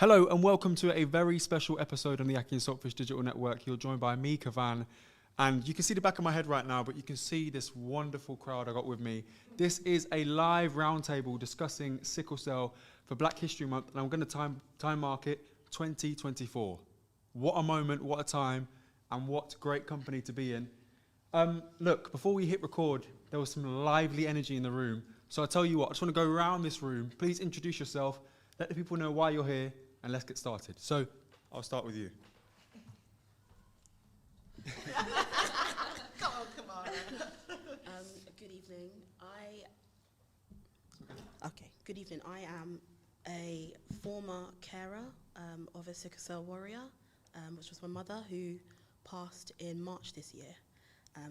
Hello and welcome to a very special episode on the akhi&saltfish Digital Network. You're joined by me, Kavan, and you can see the back of my head right now, but you can see this wonderful crowd I got with me. This is a live roundtable discussing sickle cell for Black History Month, and I'm going to time mark it 2024. What a moment, what a time, and what great company to be in. Look, before we hit record, there was some lively energy in the room. So I tell you what, I just want to go around this room. Please introduce yourself, let the people know why you're here, and let's get started. So I'll start with you. Come on. Good evening. Good evening. I am a former carer of a Sickle Cell Warrior, which was my mother, who passed in March this year.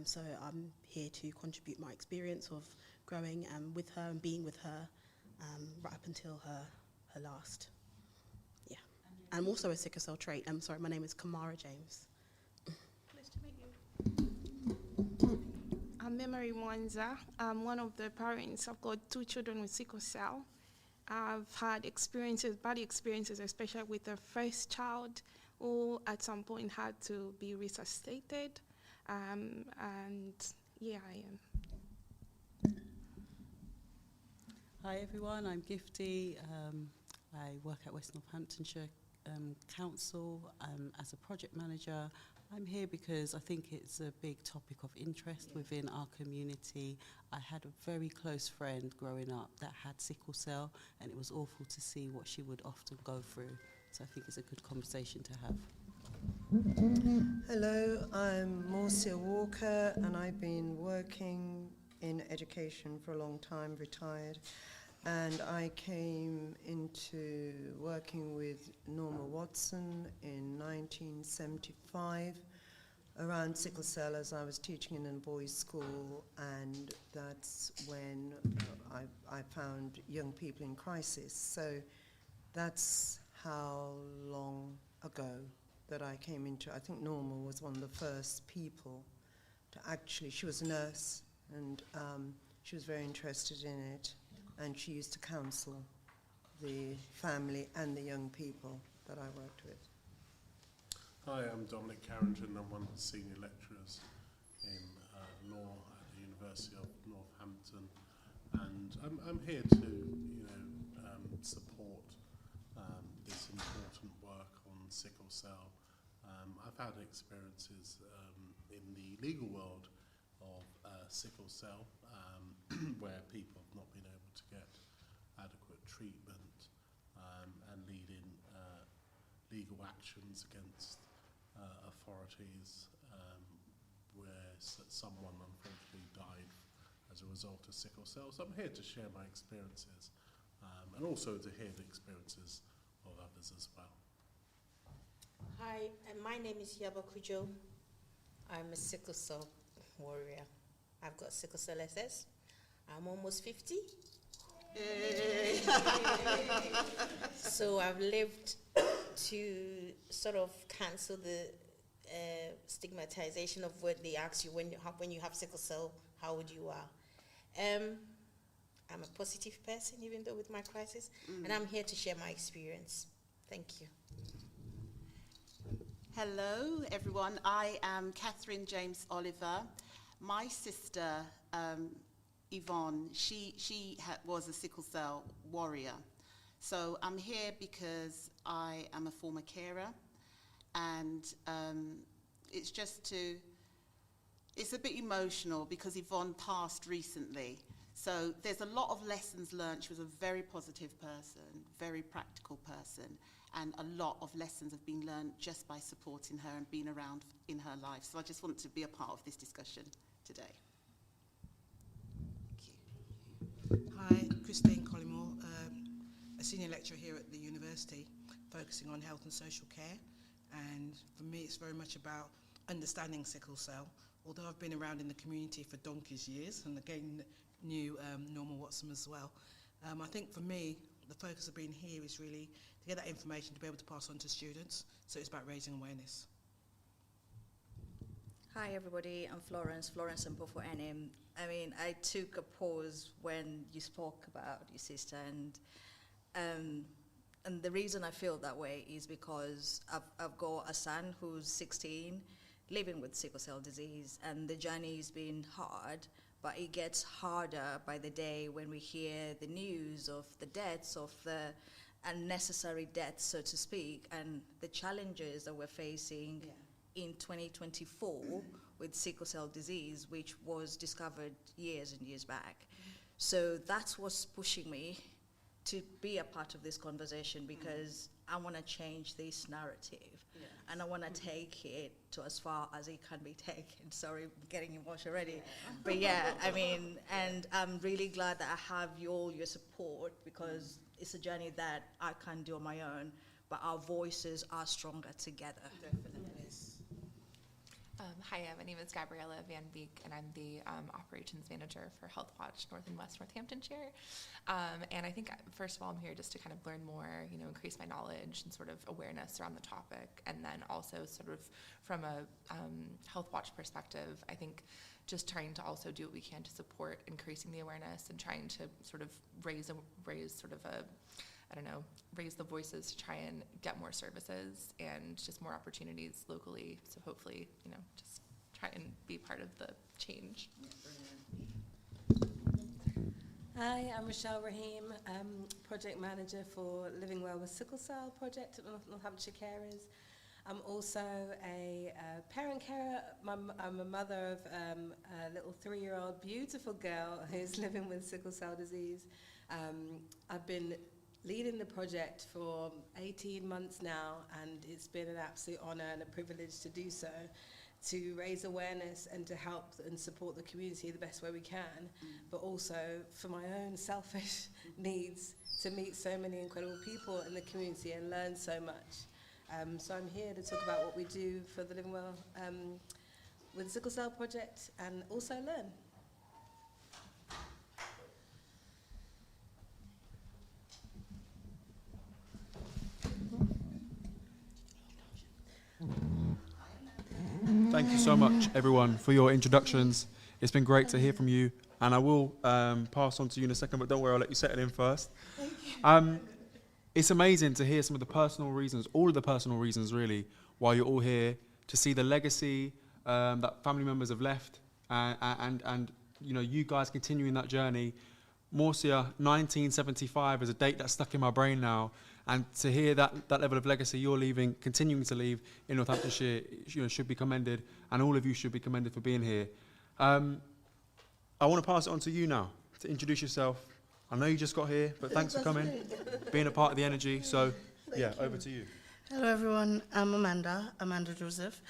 So I'm here to contribute my experience of growing with her and being with her right up until her last. Yeah. I'm also a sickle cell trait. My name is Kamara James. Nice to meet you. I'm Memory Mwanza. I'm one of the parents. I've got 2 children with sickle cell. I've had bad experiences, especially with the first child, who at some point had to be resuscitated. And yeah, I am. Hi everyone, I'm Gifty. I work at West Northamptonshire Council as a project manager. I'm here because I think it's a big topic of interest within our community. I had a very close friend growing up that had sickle cell, and it was awful to see what she would often go through. So I think it's a good conversation to have. Hello, I'm Marcia Walker, and I've been working in education for a long time, retired. And I came into working with Norma Watson in 1975 around sickle cell as I was teaching in a boys' school, and that's when I found young people in crisis. So that's how long ago that I came into. I think Norma was one of the first people to actually, she was a nurse, and she was very interested in it. And she used to counsel the family and the young people that I worked with. Hi, I'm Dominic Carrington. I'm one of the senior lecturers in law at the University of Northampton, and I'm here to, support this important work on sickle cell. I've had experiences in the legal world of sickle cell, where people have not been able to get adequate treatment and leading legal actions against authorities where someone unfortunately died as a result of sickle cell. So I'm here to share my experiences and also to hear the experiences of others as well. Hi, and my name is Yaba Kujo. I'm a sickle cell warrior. I've got sickle cell SS. I'm almost 50. So I've lived to sort of cancel the stigmatization of what they ask you when you have sickle cell, how old you are. I'm a positive person, even though with my crisis, and I'm here to share my experience. Thank you. Hello, everyone. I am Catherine James Oliver. My sister, Yvonne, she was a sickle cell warrior. So I'm here because I am a former carer, and it's a bit emotional because Yvonne passed recently. So there's a lot of lessons learned. She was a very positive person, very practical person, and a lot of lessons have been learned just by supporting her and being around in her life. So I just want to be a part of this discussion today. Hi, Christine Collymore, a senior lecturer here at the university, focusing on health and social care. And for me, it's very much about understanding sickle cell. Although I've been around in the community for donkey's years, and again, knew Norma Watson as well. I think for me, the focus of being here is really to get that information to be able to pass on to students. So it's about raising awareness. Hi everybody, I'm Florence Mpofo Enim. I took a pause when you spoke about your sister, and And the reason I feel that way is because I've got a son who's 16, living with sickle cell disease, and the journey's been hard, but it gets harder by the day when we hear the news of the deaths, of the unnecessary deaths, so to speak, and the challenges that we're facing in 2024 with sickle cell disease, which was discovered years and years back. So that's what's pushing me to be a part of this conversation, because I want to change this narrative, and I want to take it to as far as it can be taken. Sorry, I'm getting emotional already. But yeah, I mean, and I'm really glad that I have your support, because it's a journey that I can't do on my own, but our voices are stronger together. Definitely. Hi, my name is Gabriella Van Beek, and I'm the operations manager for Health Watch North and West Northamptonshire. And I think, first of all, I'm here just to kind of learn more, increase my knowledge and sort of awareness around the topic. And then also sort of from a Health Watch perspective, I think just trying to also do what we can to support increasing the awareness and trying to sort of raise the voices to try and get more services and just more opportunities locally. So hopefully, just try and be part of the change. Hi, I'm Rochelle Rahim, project manager for Living Well with Sickle Cell project at Northamptonshire Carers. I'm also a parent carer. I'm a mother of a little 3-year-old beautiful girl who's living with sickle cell disease. I've been leading the project for 18 months now, and it's been an absolute honor and a privilege to do so, to raise awareness and to help and support the community the best way we can, but also for my own selfish needs to meet so many incredible people in the community and learn so much. So I'm here to talk about what we do for the Living Well with the Sickle Cell Project, and also learn. Thank you so much, everyone, for your introductions. It's been great to hear from you, and I will pass on to you in a second, but don't worry, I'll let you settle in first. It's amazing to hear some of the personal reasons, all of the personal reasons, really, why you're all here, to see the legacy that family members have left, and you guys continuing that journey. Morsia, 1975 is a date that's stuck in my brain now, and to hear that level of legacy you're leaving, continuing to leave in Northamptonshire, should be commended, and all of you should be commended for being here. I want to pass it on to you now to introduce yourself. I know you just got here, but thanks for coming, being a part of the energy. So, over to you. Hello, everyone. I'm Amanda Joseph.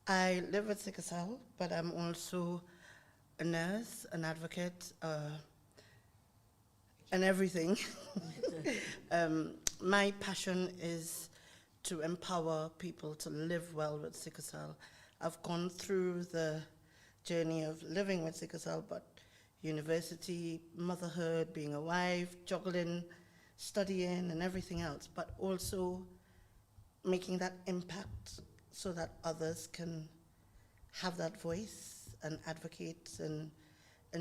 I live with sickle cell, but I'm also a nurse, an advocate, and everything. My passion is to empower people to live well with sickle cell. I've gone through the journey of living with sickle cell, but university, motherhood, being a wife, juggling, studying, and everything else, but also making that impact so that others can have that voice and advocate and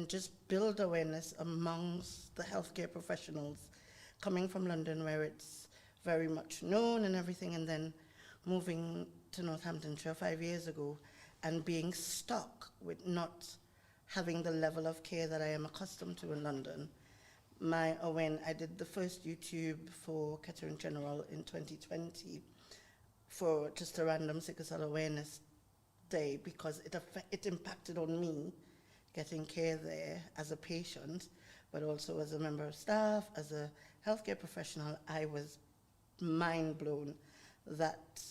just build awareness amongst the healthcare professionals, coming from London where it's very much known and everything, and then moving to Northamptonshire 5 years ago and being stuck with not having the level of care that I am accustomed to in London. I did the first YouTube for Kettering General in 2020 for just a random sickle cell awareness day, because it impacted on me getting care there as a patient, but also as a member of staff, as a healthcare professional. I was mind blown that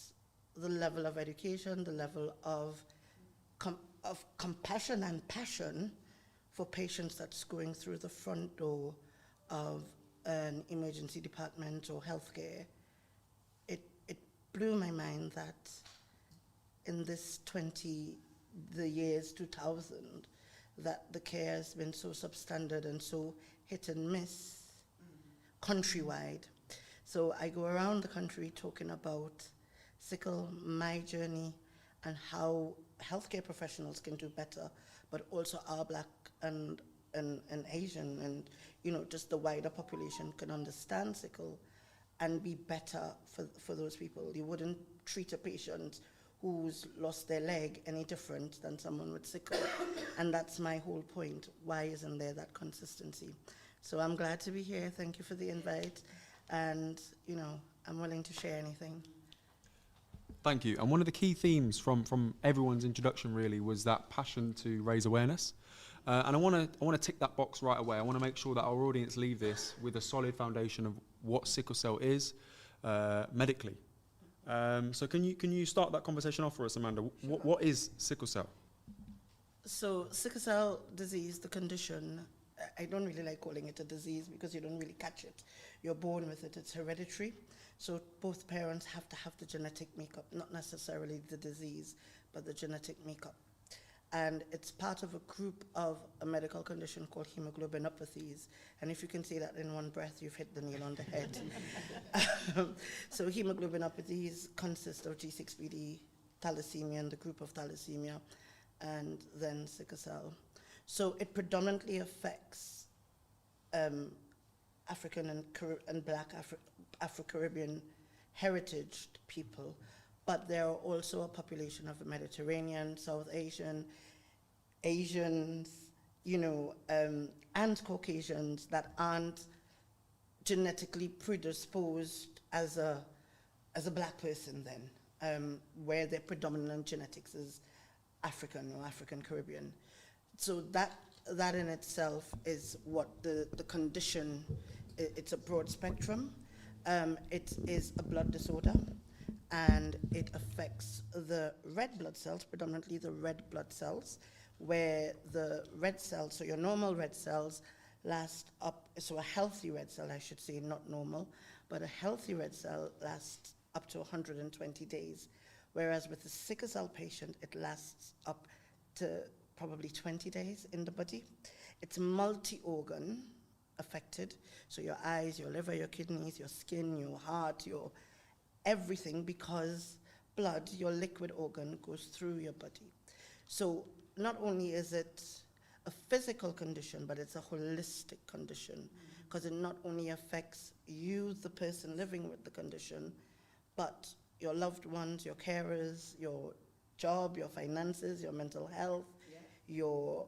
the level of education, the level of compassion and passion for patients that's going through the front door of an emergency department or healthcare. It blew my mind that in this the years 2000, that the care has been so substandard and so hit and miss countrywide. So I go around the country talking about sickle, my journey, and how healthcare professionals can do better, but also our Black and Asian and just the wider population can understand sickle and be better for those people. You wouldn't treat a patient who's lost their leg any different than someone with sickle. And that's my whole point. Why isn't there that consistency? So I'm glad to be here. Thank you for the invite. And, you know, I'm willing to share anything. Thank you. And one of the key themes from everyone's introduction really was that passion to raise awareness. And I want to tick that box right away. I want to make sure that our audience leave this with a solid foundation of what sickle cell is medically. So can you start that conversation off for us, Amanda? What is sickle cell? So sickle cell disease, the condition, I don't really like calling it a disease because you don't really catch it. You're born with it. It's hereditary. So both parents have to have the genetic makeup, not necessarily the disease, but the genetic makeup. And it's part of a group of a medical condition called hemoglobinopathies. And if you can say that in one breath, you've hit the nail on the head. So hemoglobinopathies consist of G6PD, thalassemia, and the group of thalassemia, and then sickle cell. So it predominantly affects African and Black Afro-Caribbean heritage people, but there are also a population of Mediterranean, South Asian, Asians, you know, and Caucasians that aren't genetically predisposed as a Black person then, where their predominant genetics is African or African Caribbean. So that in itself is what the condition, it's a broad spectrum. It is a blood disorder, and it affects the red blood cells, predominantly the red blood cells, where the red cells, so your normal red cells last up, so a healthy red cell, I should say, not normal, but a healthy red cell lasts up to 120 days, whereas with a sickle cell patient, it lasts up to probably 20 days in the body. It's multi-organ affected, so your eyes, your liver, your kidneys, your skin, your heart, your everything, because blood, your liquid organ, goes through your body. So not only is it a physical condition, but it's a holistic condition, because it not only affects you, the person living with the condition, but your loved ones, your carers, your job, your finances, your mental health, your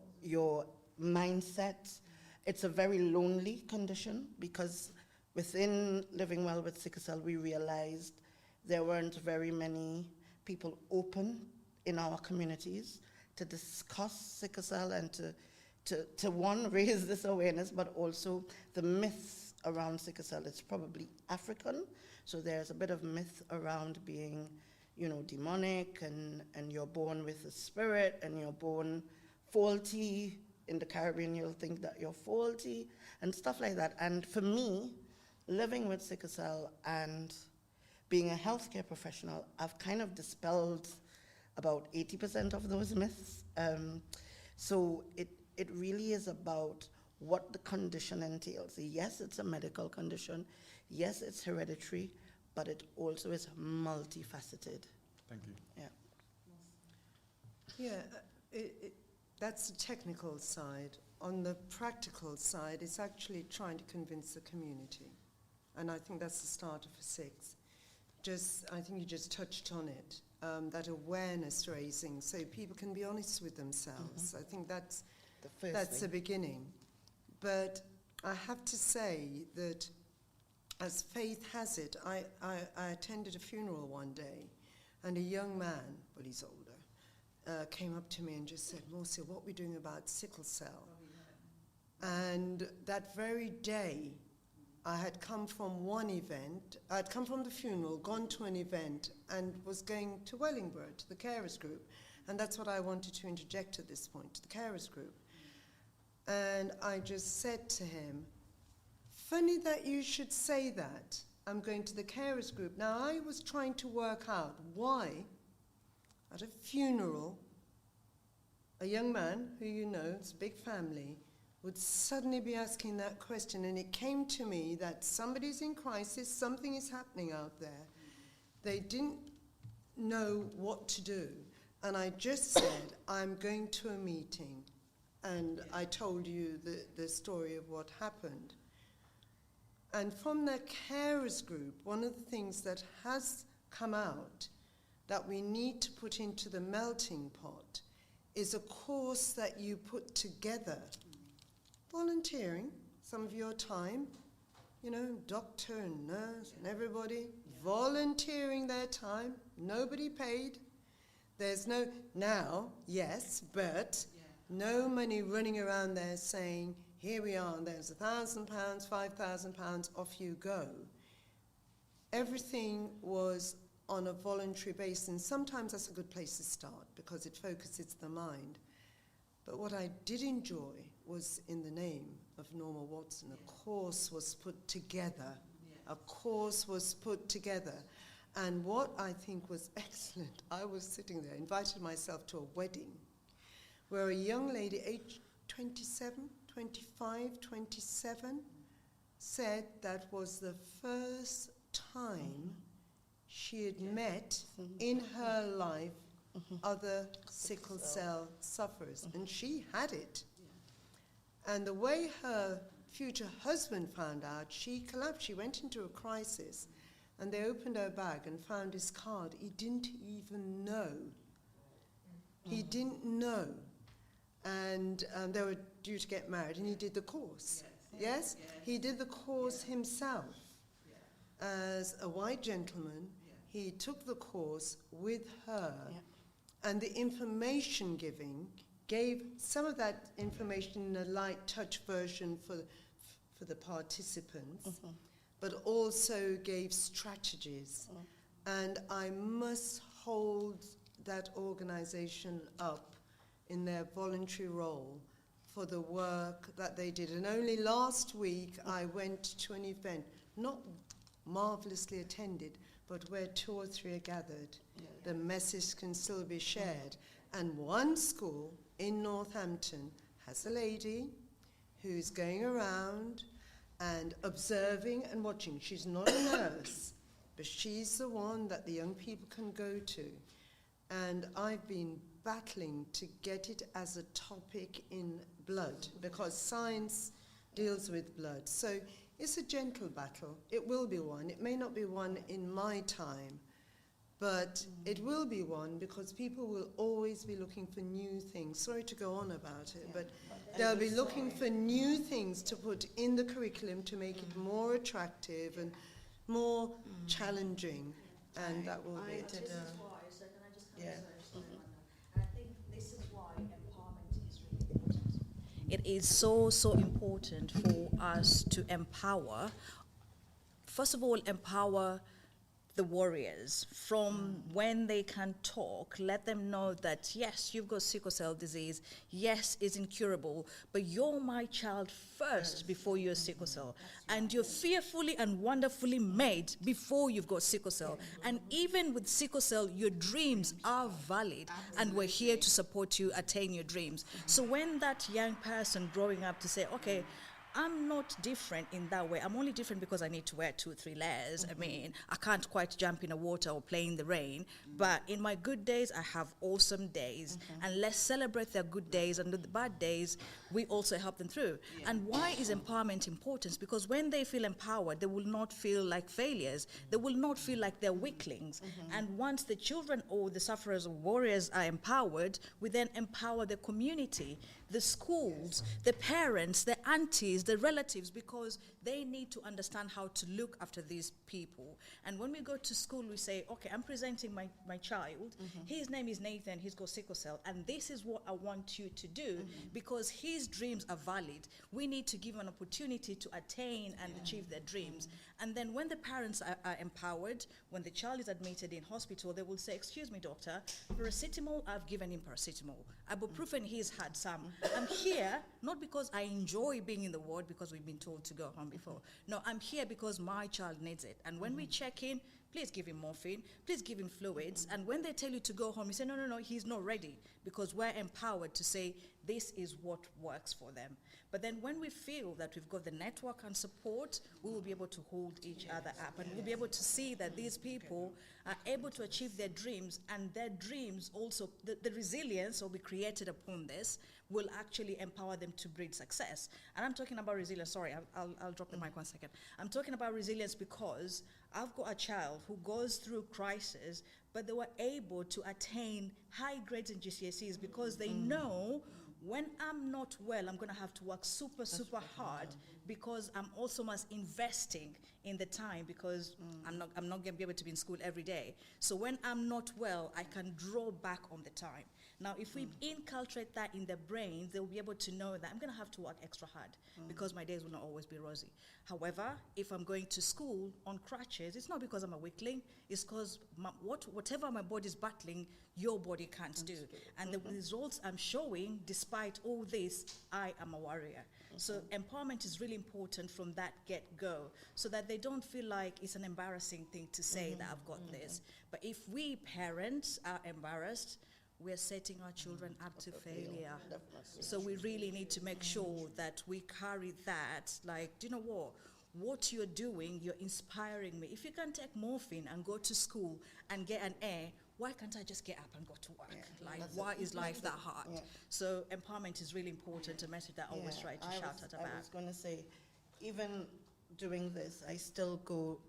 mindset. It's a very lonely condition, because within Living Well with Sickle Cell, we realized there weren't very many people open in our communities to discuss sickle cell and to one, raise this awareness, but also the myths around sickle cell. It's probably African, so there's a bit of myth around being, you know, demonic, and you're born with a spirit, and you're born faulty. In the Caribbean, you'll think that you're faulty, and stuff like that. And for me, living with sickle cell and being a healthcare professional, I've kind of dispelled about 80% of those myths. So it really is about what the condition entails. Yes, it's a medical condition. Yes, it's hereditary, but it also is multifaceted. Thank you. Yeah. That's the technical side. On the practical side, it's actually trying to convince the community. And I think that's the start of six. I think you just touched on it, that awareness raising, so people can be honest with themselves. I think that's the beginning. But I have to say that, as faith has it, I attended a funeral one day, and a young man, well, he's older, came up to me and just said, "Marcia, what are we doing about sickle cell?" And that very day, I had come from one event, I'd come from the funeral, gone to an event, and was going to Wellingborough, to the carers group. And that's what I wanted to interject at this point, to the carers group. And I just said to him, "Funny that you should say that. I'm going to the carers group." Now, I was trying to work out why, at a funeral, a young man who you know, it's a big family, would suddenly be asking that question. And it came to me that somebody's in crisis, something is happening out there. They didn't know what to do. And I just said, "I'm going to a meeting." And I told you the story of what happened. And from the carers group, one of the things that has come out that we need to put into the melting pot is a course that you put together, volunteering some of your time, doctor and nurse and everybody volunteering their time, nobody paid. There's no, now, yes, but no money running around there saying, here we are, there's £1,000, £5,000, off you go. Everything was on a voluntary basis, and sometimes that's a good place to start because it focuses the mind. But what I did enjoy was, in the name of Norma Watson, a course was put together. A course was put together. And what I think was excellent, I was sitting there, invited myself to a wedding, where a young lady, aged 27, 25, 27, said that was the first time she had met in her life other sickle cell sufferers, and she had it. And the way her future husband found out, she collapsed. She went into a crisis, and they opened her bag and found his card. He didn't even know. He didn't know. And they were due to get married, and he did the course. Yes? He did the course himself. As a white gentleman, he took the course with her, and the information gave some of that information in a light touch version for the participants, but also gave strategies. And I must hold that organization up in their voluntary role for the work that they did. And only last week I went to an event, not marvelously attended, but where 2 or 3 are gathered, the message can still be shared. And one school in Northampton has a lady who's going around and observing and watching. She's not a nurse, but she's the one that the young people can go to. And I've been battling to get it as a topic in blood, because science deals with blood. So it's a gentle battle. It will be one. It may not be one in my time, but it will be one, because people will always be looking for new things. Sorry to go on about it, but they'll be looking for new things to put in the curriculum to make it more attractive and more challenging, and that will be it. I think this is why empowerment is really important. It is so important for us to empower, first of all, empower the warriors from when they can talk. Let them know that, yes, you've got sickle cell disease. Yes, it's incurable, but you're my child first before you're sickle cell. And you're fearfully and wonderfully made before you've got sickle cell. And even with sickle cell, your dreams are valid, and we're here to support you attain your dreams. So when that young person growing up to say, okay, I'm not different in that way. I'm only different because I need to wear 2 or 3 layers. I mean, I can't quite jump in the water or play in the rain. But in my good days, I have awesome days. And let's celebrate their good days, and the bad days, we also help them through. And why is empowerment important? Because when they feel empowered, they will not feel like failures. They will not feel like they're weaklings. And once the children or the sufferers or warriors are empowered, we then empower the community, the schools, the parents, the aunties, the relatives, because they need to understand how to look after these people. And when we go to school, we say, okay, I'm presenting my child. His name is Nathan, he's got sickle cell, and this is what I want you to do, because his dreams are valid. We need to give an opportunity to attain and achieve their dreams. And then when the parents are empowered, when the child is admitted in hospital, they will say, excuse me, doctor, paracetamol, I've given him paracetamol. Ibuprofen, he's had some. I'm here, not because I enjoy being in the ward because we've been told to go home before. No, I'm here because my child needs it. And when we check in, please give him morphine, please give him fluids. And when they tell you to go home, you say, no, no, no, he's not ready, because we're empowered to say this is what works for them. But then when we feel that we've got the network and support, we will be able to hold each other up, and we'll be able to see that these people are able to achieve their dreams, and their dreams also, the resilience will be created upon this, will actually empower them to breed success. And I'm talking about resilience, sorry, I'll drop the mic 1 second. I'm talking about resilience because I've got a child who goes through crisis, but they were able to attain high grades in GCSEs because they know when I'm not well, I'm going to have to work super hard, because I'm also investing in the time, because I'm not going to be able to be in school every day. So when I'm not well, I can draw back on the time. Now, if we inculcate that in their brains, they'll be able to know that I'm going to have to work extra hard because my days will not always be rosy. However, if I'm going to school on crutches, it's not because I'm a weakling, it's because whatever my body's battling, your body can't do. And the results I'm showing, despite all this, I am a warrior. So empowerment is really important from that get-go, so that they don't feel like it's an embarrassing thing to say that I've got this. But if we parents are embarrassed, we're setting our children up to failure. So we really need to make sure that we carry that, like, do you know what? What you're doing, you're inspiring me. If you can take morphine and go to school and get an A, why can't I just get up and go to work? Why is life that hard? So empowerment is really important, a message that I always try to shout at about. I was going to say, even doing this, I still go,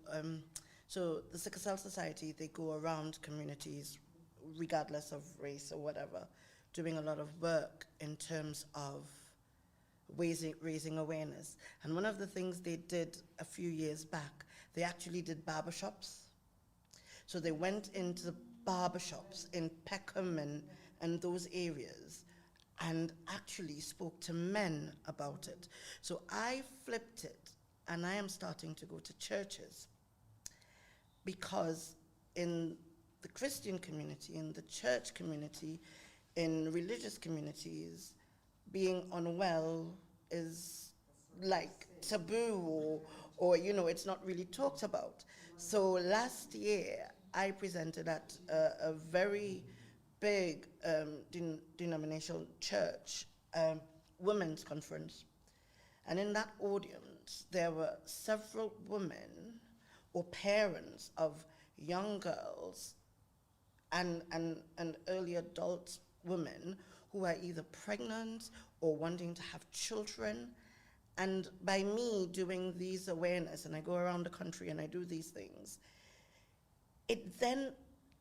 so the Sickle Cell Society, they go around communities, regardless of race or whatever, doing a lot of work in terms of raising awareness. And one of the things they did a few years back, they actually did barbershops. So they went into the barbershops in Peckham and those areas and actually spoke to men about it. So I flipped it, and I am starting to go to churches, because in the Christian community, in the church community, in religious communities, being unwell is like taboo, or it's not really talked about. So last year, I presented at a very big denominational church women's conference. And in that audience, there were several women or parents of young girls and early adult women who are either pregnant or wanting to have children. And by me doing these awareness, and I go around the country and I do these things, it then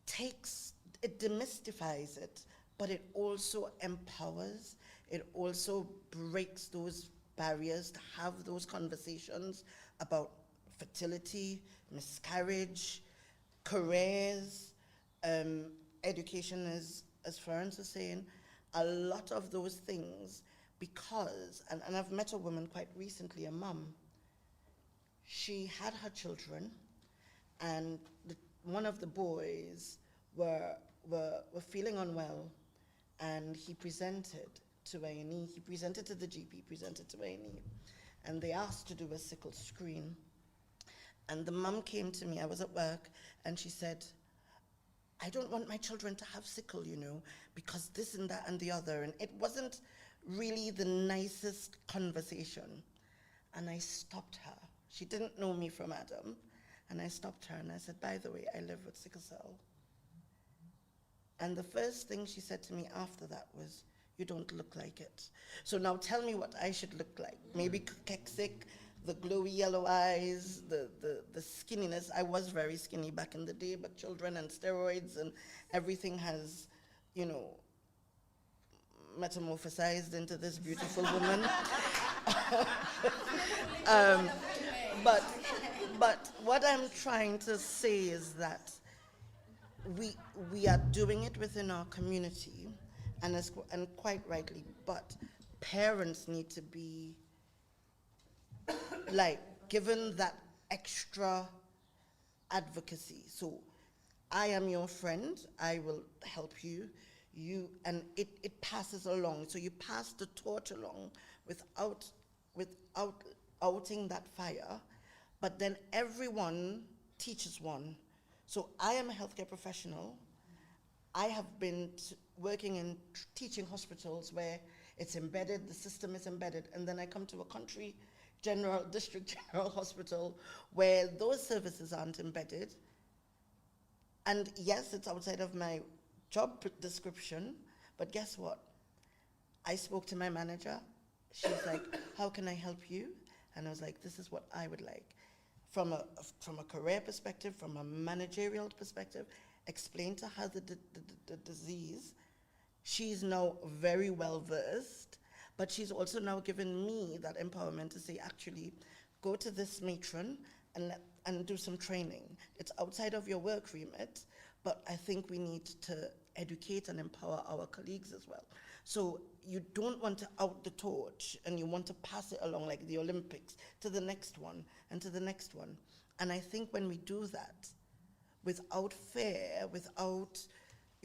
demystifies it, but it also empowers, it also breaks those barriers to have those conversations about fertility, miscarriage, careers, education, as Florence was saying, a lot of those things, because, and I've met a woman quite recently, a mum, she had her children, and one of the boys were feeling unwell, and he presented to A&E, he presented to the GP, presented to A&E, and they asked to do a sickle screen. And the mum came to me, I was at work, and she said, I don't want my children to have sickle, because this and that and the other. And it wasn't really the nicest conversation. And I stopped her. She didn't know me from Adam. And I stopped her and I said, by the way, I live with sickle cell. And the first thing she said to me after that was, you don't look like it. So now tell me what I should look like. Maybe cachectic, the glowy yellow eyes, the skinniness. I was very skinny back in the day, but children and steroids and everything has, metamorphosized into this beautiful woman. But what I'm trying to say is that we are doing it within our community, and quite rightly, but parents need to be given that extra advocacy. So I am your friend, I will help you, and it passes along. So you pass the torch along without outing that fire, but then everyone teaches one. So I am a healthcare professional. I have been working in teaching hospitals where it's embedded, the system is embedded, and then I come to a country district general hospital where those services aren't embedded. And yes, it's outside of my job description, but guess what? I spoke to my manager. She's like, how can I help you? And I was like, this is what I would like. From a career perspective, from a managerial perspective, explain to her the disease. She's now very well versed, but she's also now given me that empowerment to say, actually, go to this matron and do some training. It's outside of your work remit, but I think we need to educate and empower our colleagues as well. So you don't want to out the torch, and you want to pass it along like the Olympics to the next one and to the next one. And I think when we do that, without fear, without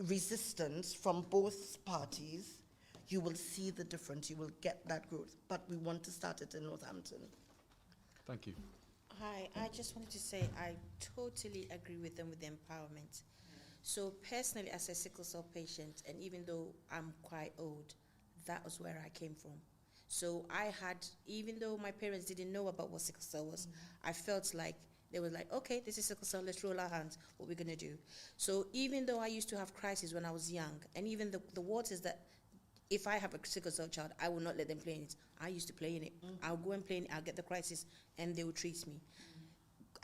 resistance from both parties, you will see the difference, you will get that growth. But we want to start it in Northampton. Thank you. Hi, I just wanted to say I totally agree with them with the empowerment. So personally, as a sickle cell patient, and even though I'm quite old, that was where I came from. So I had, even though my parents didn't know about what sickle cell was, I felt like they were like, okay, this is sickle cell, let's roll our hands, what we're going to do. So even though I used to have crises when I was young, and even the waters that, if I have a sickle cell child, I will not let them play in it. I used to play in it. I'll go and play in it, I'll get the crisis, and they will treat me.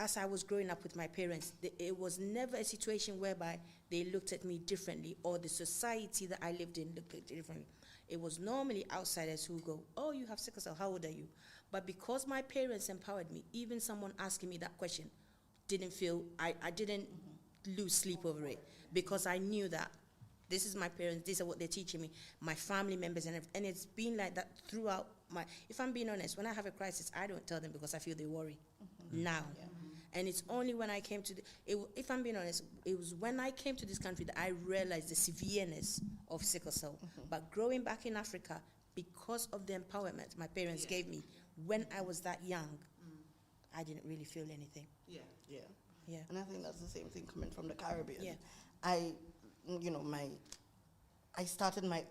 As I was growing up with my parents, it was never a situation whereby they looked at me differently, or the society that I lived in looked at me differently. It was normally outsiders who go, oh, you have sickle cell, how old are you? But because my parents empowered me, even someone asking me that question didn't feel, I didn't lose sleep over it, because I knew that this is my parents, these are what they're teaching me, my family members, and it's been like that throughout my, if I'm being honest, when I have a crisis, I don't tell them because I feel they worry now. Yeah. And it's only when I came to, if I'm being honest, it was when I came to this country that I realized the severeness of sickle cell. But growing back in Africa, because of the empowerment my parents gave me when I was that young, I didn't really feel anything. Yeah. Yeah. And I think that's the same thing coming from the Caribbean. Yeah. I started my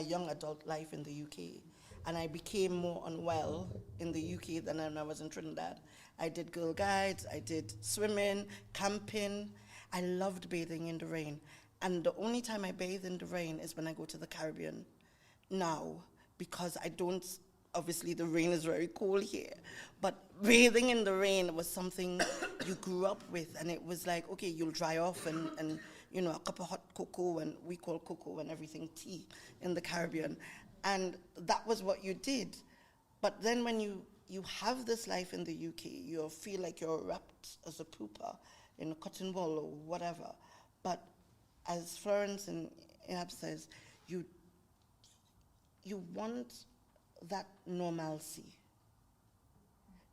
young adult life in the UK, and I became more unwell in the UK than when I was in Trinidad. I did Girl Guides, I did swimming, camping. I loved bathing in the rain. And the only time I bathe in the rain is when I go to the Caribbean now, because I don't, obviously the rain is very cold here, but bathing in the rain was something you grew up with, and it was like, okay, you'll dry off and you know, a cup of hot cocoa, and we call cocoa and everything tea in the Caribbean. And that was what you did. But then when you have this life in the UK, you feel like you're wrapped as a pooper in a cotton wool or whatever. But as Florence and Ihab says, you want that normalcy.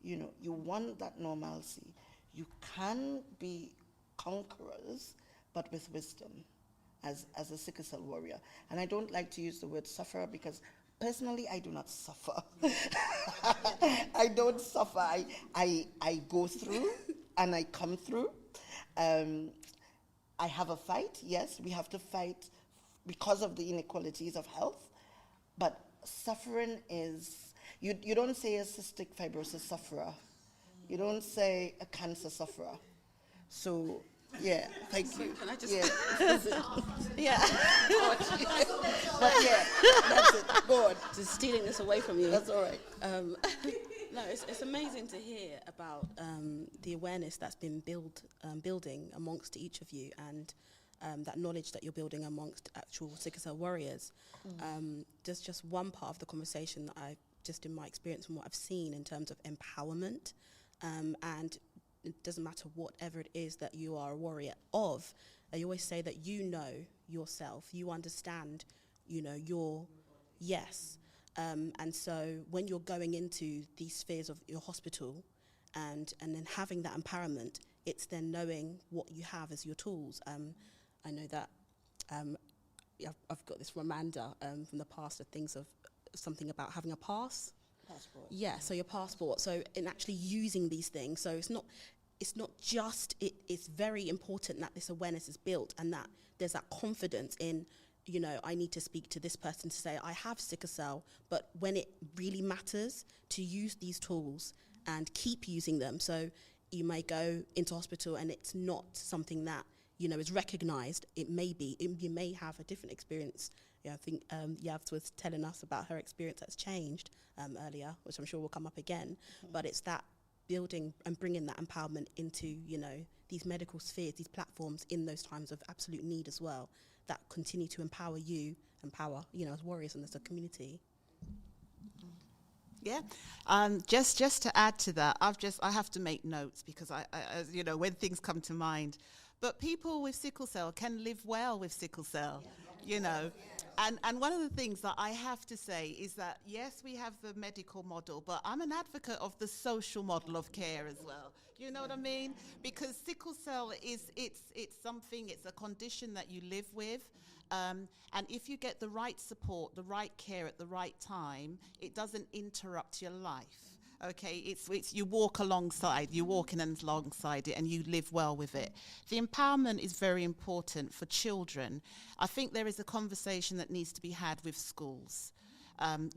You know, you want that normalcy. You can be conquerors, but with wisdom, as a sickle cell warrior. And I don't like to use the word sufferer, because personally, I do not suffer. I don't suffer. I go through and I come through. I have a fight. Yes, we have to fight because of the inequalities of health. But suffering is, you don't say a cystic fibrosis sufferer. You don't say a cancer sufferer. So, yeah, thank you. Can I just... Yeah. But yeah, that's it. Go on. Just stealing this away from you. That's all right. No, it's amazing to hear about the awareness that's been building amongst each of you, and that knowledge that you're building amongst actual sickle cell warriors. Just one part of the conversation that I, just in my experience and what I've seen in terms of empowerment, and it doesn't matter whatever it is that you are a warrior of, you always say that you know yourself, you understand, you know, your, yes. And so when you're going into these spheres of your hospital and then having that empowerment, it's then knowing what you have as your tools. I know that I've got this from Amanda from the past of things of something about having a passport. Yeah, so your passport. So in actually using these things, so it's not, it's not just, it's very important that this awareness is built and that there's that confidence in, you know, I need to speak to this person to say I have sickle cell, but when it really matters, to use these tools and keep using them. So you may go into hospital and it's not something that, you know, is recognized. It may be, you may have a different experience. Yeah, I think Yavs was telling us about her experience that's changed earlier, which I'm sure will come up again. But it's that building and bringing that empowerment into, you know, these medical spheres, these platforms in those times of absolute need as well, that continue to empower you, you know, as warriors and as a community. Yeah, just to add to that, I have to make notes because I you know, when things come to mind. But people with sickle cell can live well with sickle cell, you know. And one of the things that I have to say is that, yes, we have the medical model, but I'm an advocate of the social model of care as well. You know what I mean? Because sickle cell it's something, it's a condition that you live with. And if you get the right support, the right care at the right time, it doesn't interrupt your life. Okay, it's you walk alongside, you're walking alongside it and you live well with it. The empowerment is very important for children. I think there is a conversation that needs to be had with schools.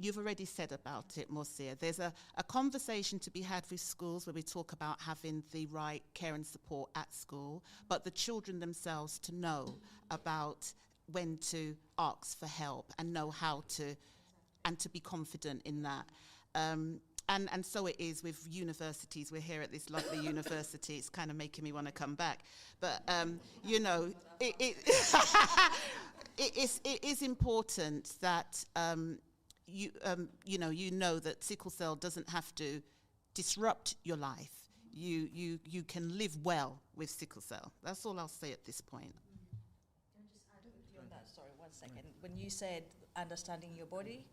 You've already said about it, Mosia. There's a conversation to be had with schools where we talk about having the right care and support at school, but the children themselves to know about when to ask for help and know how to, and to be confident in that. And so it is with universities. We're here at this lovely university. It's kind of making me want to come back. But, you know, it is important that you know that sickle cell doesn't have to disrupt your life. You can live well with sickle cell. That's all I'll say at this point. Can I just add with you on that? Sorry, 1 second. When you said understanding your body,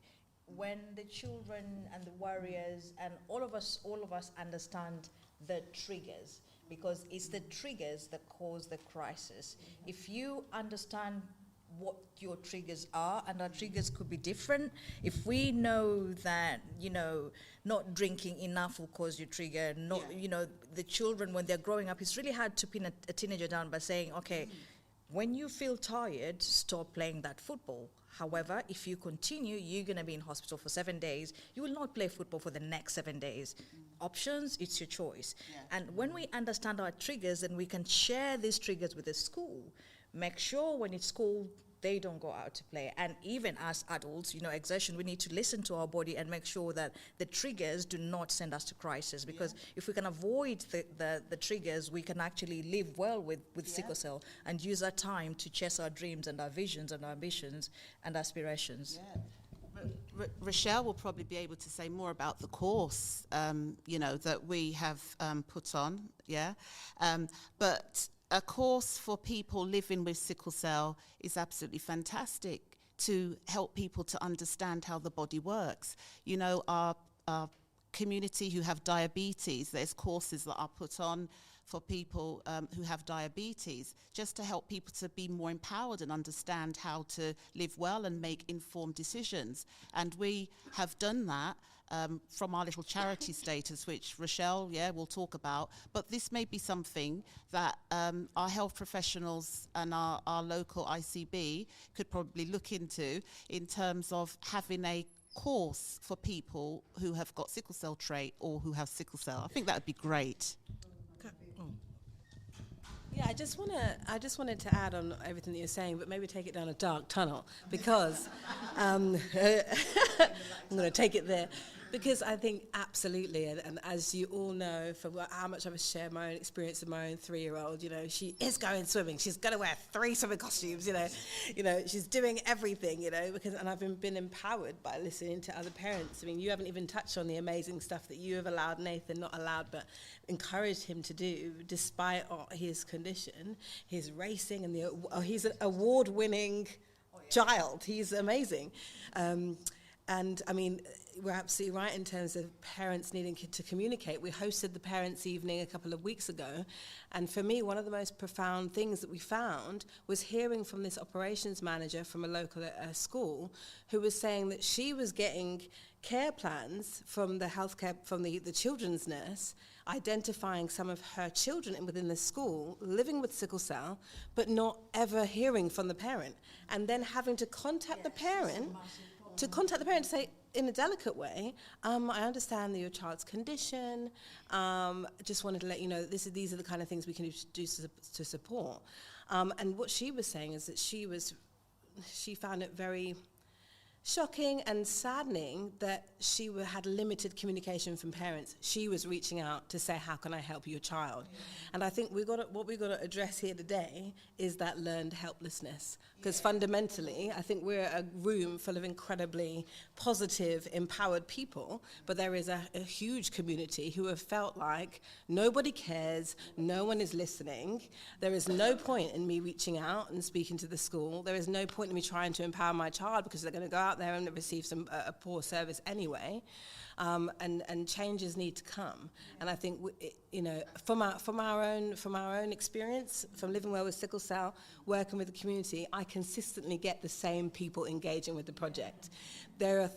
when the children and the warriors and all of us understand the triggers, because it's the triggers that cause the crisis. If you understand what your triggers are, and our triggers could be different. If we know that, you know, not drinking enough will cause you trigger, you know, the children when they're growing up, it's really hard to pin a teenager down by saying, okay, when you feel tired, stop playing that football. However, if you continue, you're going to be in hospital for 7 days. You will not play football for the next 7 days. Options, it's your choice. Yeah. And when we understand our triggers, and we can share these triggers with the school, make sure when it's school, they don't go out to play. And even as adults, you know, exertion, we need to listen to our body and make sure that the triggers do not send us to crisis. Because if we can avoid the triggers, we can actually live well with sickle cell and use our time to chase our dreams and our visions and our ambitions and aspirations. Yeah. Rochelle will probably be able to say more about the course, you know, that we have put on, but a course for people living with sickle cell is absolutely fantastic to help people to understand how the body works. You know, our community who have diabetes, there's courses that are put on for people who have diabetes, just to help people to be more empowered and understand how to live well and make informed decisions. And we have done that from our little charity status, which Rochelle, we'll talk about. But this may be something that our health professionals and our local ICB could probably look into in terms of having a course for people who have got sickle cell trait or who have sickle cell. I think that would be great. Yeah, I just wanted to add on everything that you're saying, but maybe take it down a dark tunnel, because I'm going to take it there. Because I think absolutely, and as you all know, from how much I've shared my own experience of my own 3-year-old, you know, she is going swimming. She's going to wear 3 swimming costumes, you know, she's doing everything, you know, and I've been empowered by listening to other parents. I mean, you haven't even touched on the amazing stuff that you have allowed Nathan, not allowed, but encouraged him to do, despite his condition, his racing, and he's an award-winning child. He's amazing. And I mean, we're absolutely right in terms of parents needing to communicate. We hosted the Parents' Evening a couple of weeks ago, and for me, one of the most profound things that we found was hearing from this operations manager from a local school who was saying that she was getting care plans from the healthcare, from the children's nurse, identifying some of her children within the school living with sickle cell, but not ever hearing from the parent, and then having to contact the parent to say, in a delicate way, I understand that your child's condition, just wanted to let you know that these are the kind of things we can do to support. And what she was saying is that she found it very shocking and saddening that she had limited communication from parents. She was reaching out to say, how can I help your child? Yeah. And I think what we've got to address here today is that learned helplessness. Because fundamentally, I think we're a room full of incredibly positive, empowered people, but there is a huge community who have felt like nobody cares, no one is listening. There is no point in me reaching out and speaking to the school. There is no point in me trying to empower my child because they're going to go out there and receive a poor service anyway, and changes need to come. And I think from our own experience, from living well with sickle cell, working with the community, I consistently get the same people engaging with the project. There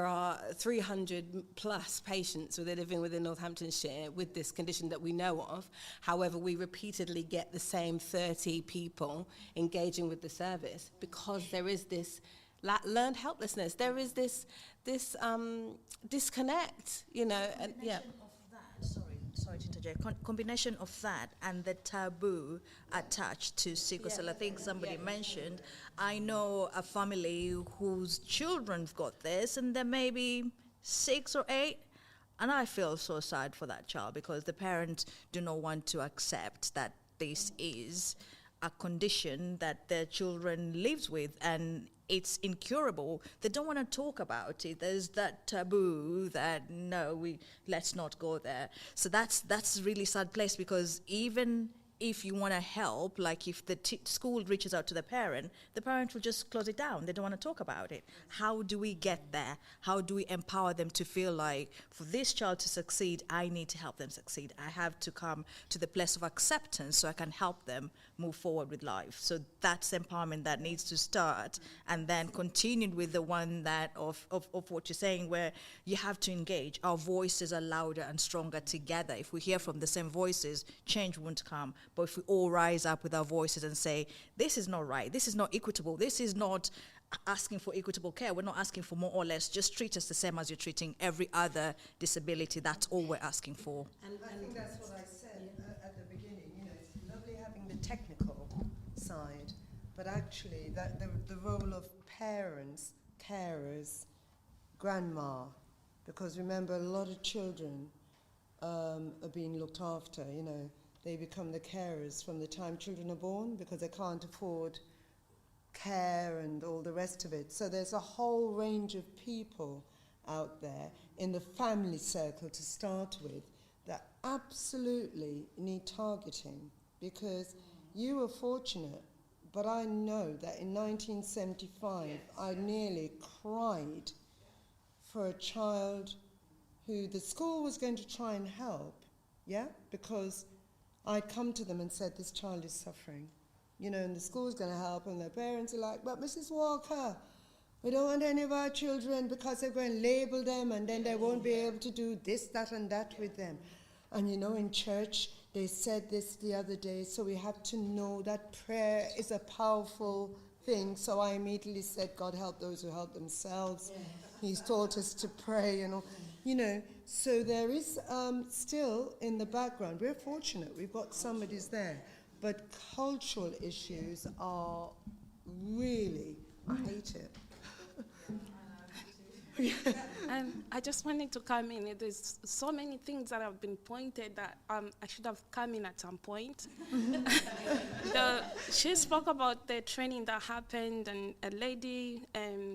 are 300 plus patients who are living within Northamptonshire with this condition that we know of. However, we repeatedly get the same 30 people engaging with the service because there is this learned helplessness. There is this disconnect, and yeah. Sorry to interject. Combination of that and the taboo attached to sickle cell. I think somebody mentioned, I know a family whose children've got this, and they're maybe 6 or 8, and I feel so sad for that child because the parents do not want to accept that this is a condition that their children lives with, and it's incurable. They don't want to talk about it. There's that taboo that let's not go there. So that's a really sad place, because even if you want to help, like if the school reaches out to the parent will just close it down. They don't want to talk about it. How do we get there? How do we empower them to feel like, for this child to succeed, I need to help them succeed. I have to come to the place of acceptance so I can help them move forward with life. So that's empowerment that needs to start, and then continued with the one that of what you're saying, where you have to engage. Our voices are louder and stronger together. If we hear from the same voices, change won't come. But if we all rise up with our voices and say, this is not right, this is not equitable, this is not asking for equitable care, we're not asking for more or less, just treat us the same as you're treating every other disability, that's all we're asking for. And I think that's what I said at the beginning, it's lovely having the technical side, but actually that the role of parents, carers, grandma, because remember a lot of children are being looked after, they become the carers from the time children are born because they can't afford care and all the rest of it. So there's a whole range of people out there in the family circle to start with that absolutely need targeting, because you were fortunate, but I know that in 1975 I nearly cried for a child who the school was going to try and help, because I'd come to them and said, this child is suffering, and the school's going to help, and their parents are like, but Mrs. Walker, we don't want any of our children because they're going to label them and then they won't be able to do this, that, and that with them. And in church, they said this the other day, so we have to know that prayer is a powerful thing. So I immediately said, God help those who help themselves. He's taught us to pray, So there is still in the background, we're fortunate, we've got somebody's there, but cultural issues are really, I hate it. I just wanted to come in. There's so many things that have been pointed that I should have come in at some point. She spoke about the training that happened, and a lady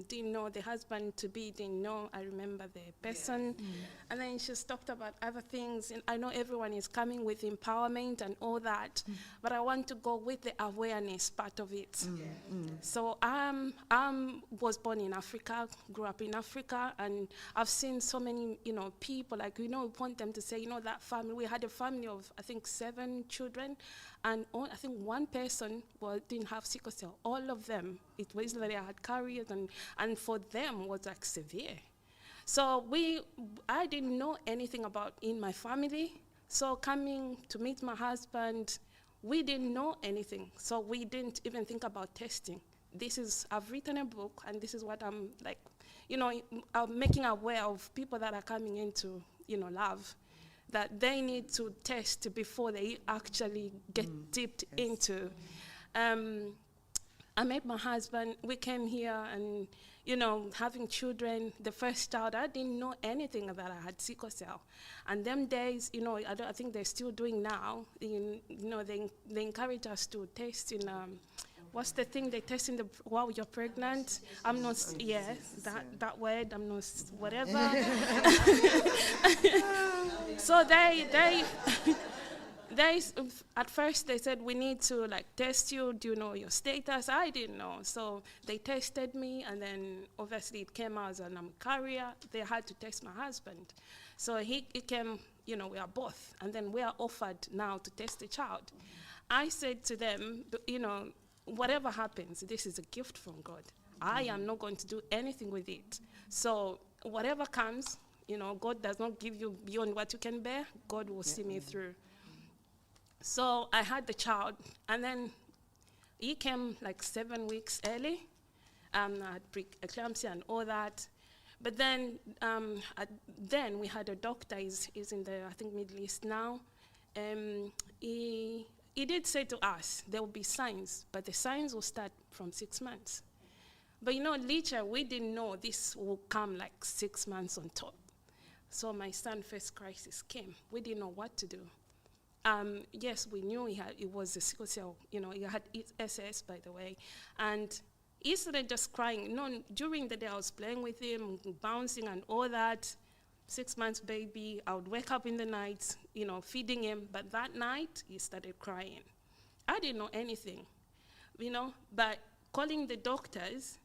didn't know, the husband-to-be didn't know, I remember the person. And then she talked about other things. And I know everyone is coming with empowerment and all that, but I want to go with the awareness part of it. So I was born in Africa, grew up in Africa. Africa, and I've seen so many, people, like, we want them to say, that family, we had a family of, I think, 7 children, and I think one person didn't have sickle cell. All of them, it was like they had carriers, and for them was like severe. So I didn't know anything about in my family. So coming to meet my husband, we didn't know anything. So we didn't even think about testing. I've written a book, and this is what I'm like, I'm making aware of people that are coming into, love, that they need to test before they actually get dipped into. I met my husband, we came here, and, having children, the first child, I didn't know anything that I had sickle cell. And them days, I think they're still doing now, they encourage us to test in, what's the thing they test in while you're pregnant? I'm not, that word, I'm not, whatever. So they at first they said, we need to test you, do you know your status? I didn't know. So they tested me, and then obviously it came out as I'm a carrier. They had to test my husband. So he came, we are both, and then we are offered now to test the child. I said to them, whatever happens, this is a gift from God. I am not going to do anything with it. So whatever comes, God does not give you beyond what you can bear. God will see me through. So I had the child, and then he came 7 weeks early. I had preeclampsia and all that. But then we had a doctor, he's in the, I think, Middle East now. He did say to us, there will be signs, but the signs will start from 6 months. But literally, we didn't know this will come 6 months on top. So my son's first crisis came. We didn't know what to do. Yes, we knew it was a sickle cell, he had SS, by the way. And he started just crying. During the day I was playing with him, bouncing and all that. 6 months baby, I would wake up in the night, feeding him. But that night, he started crying. I didn't know anything, but calling the doctors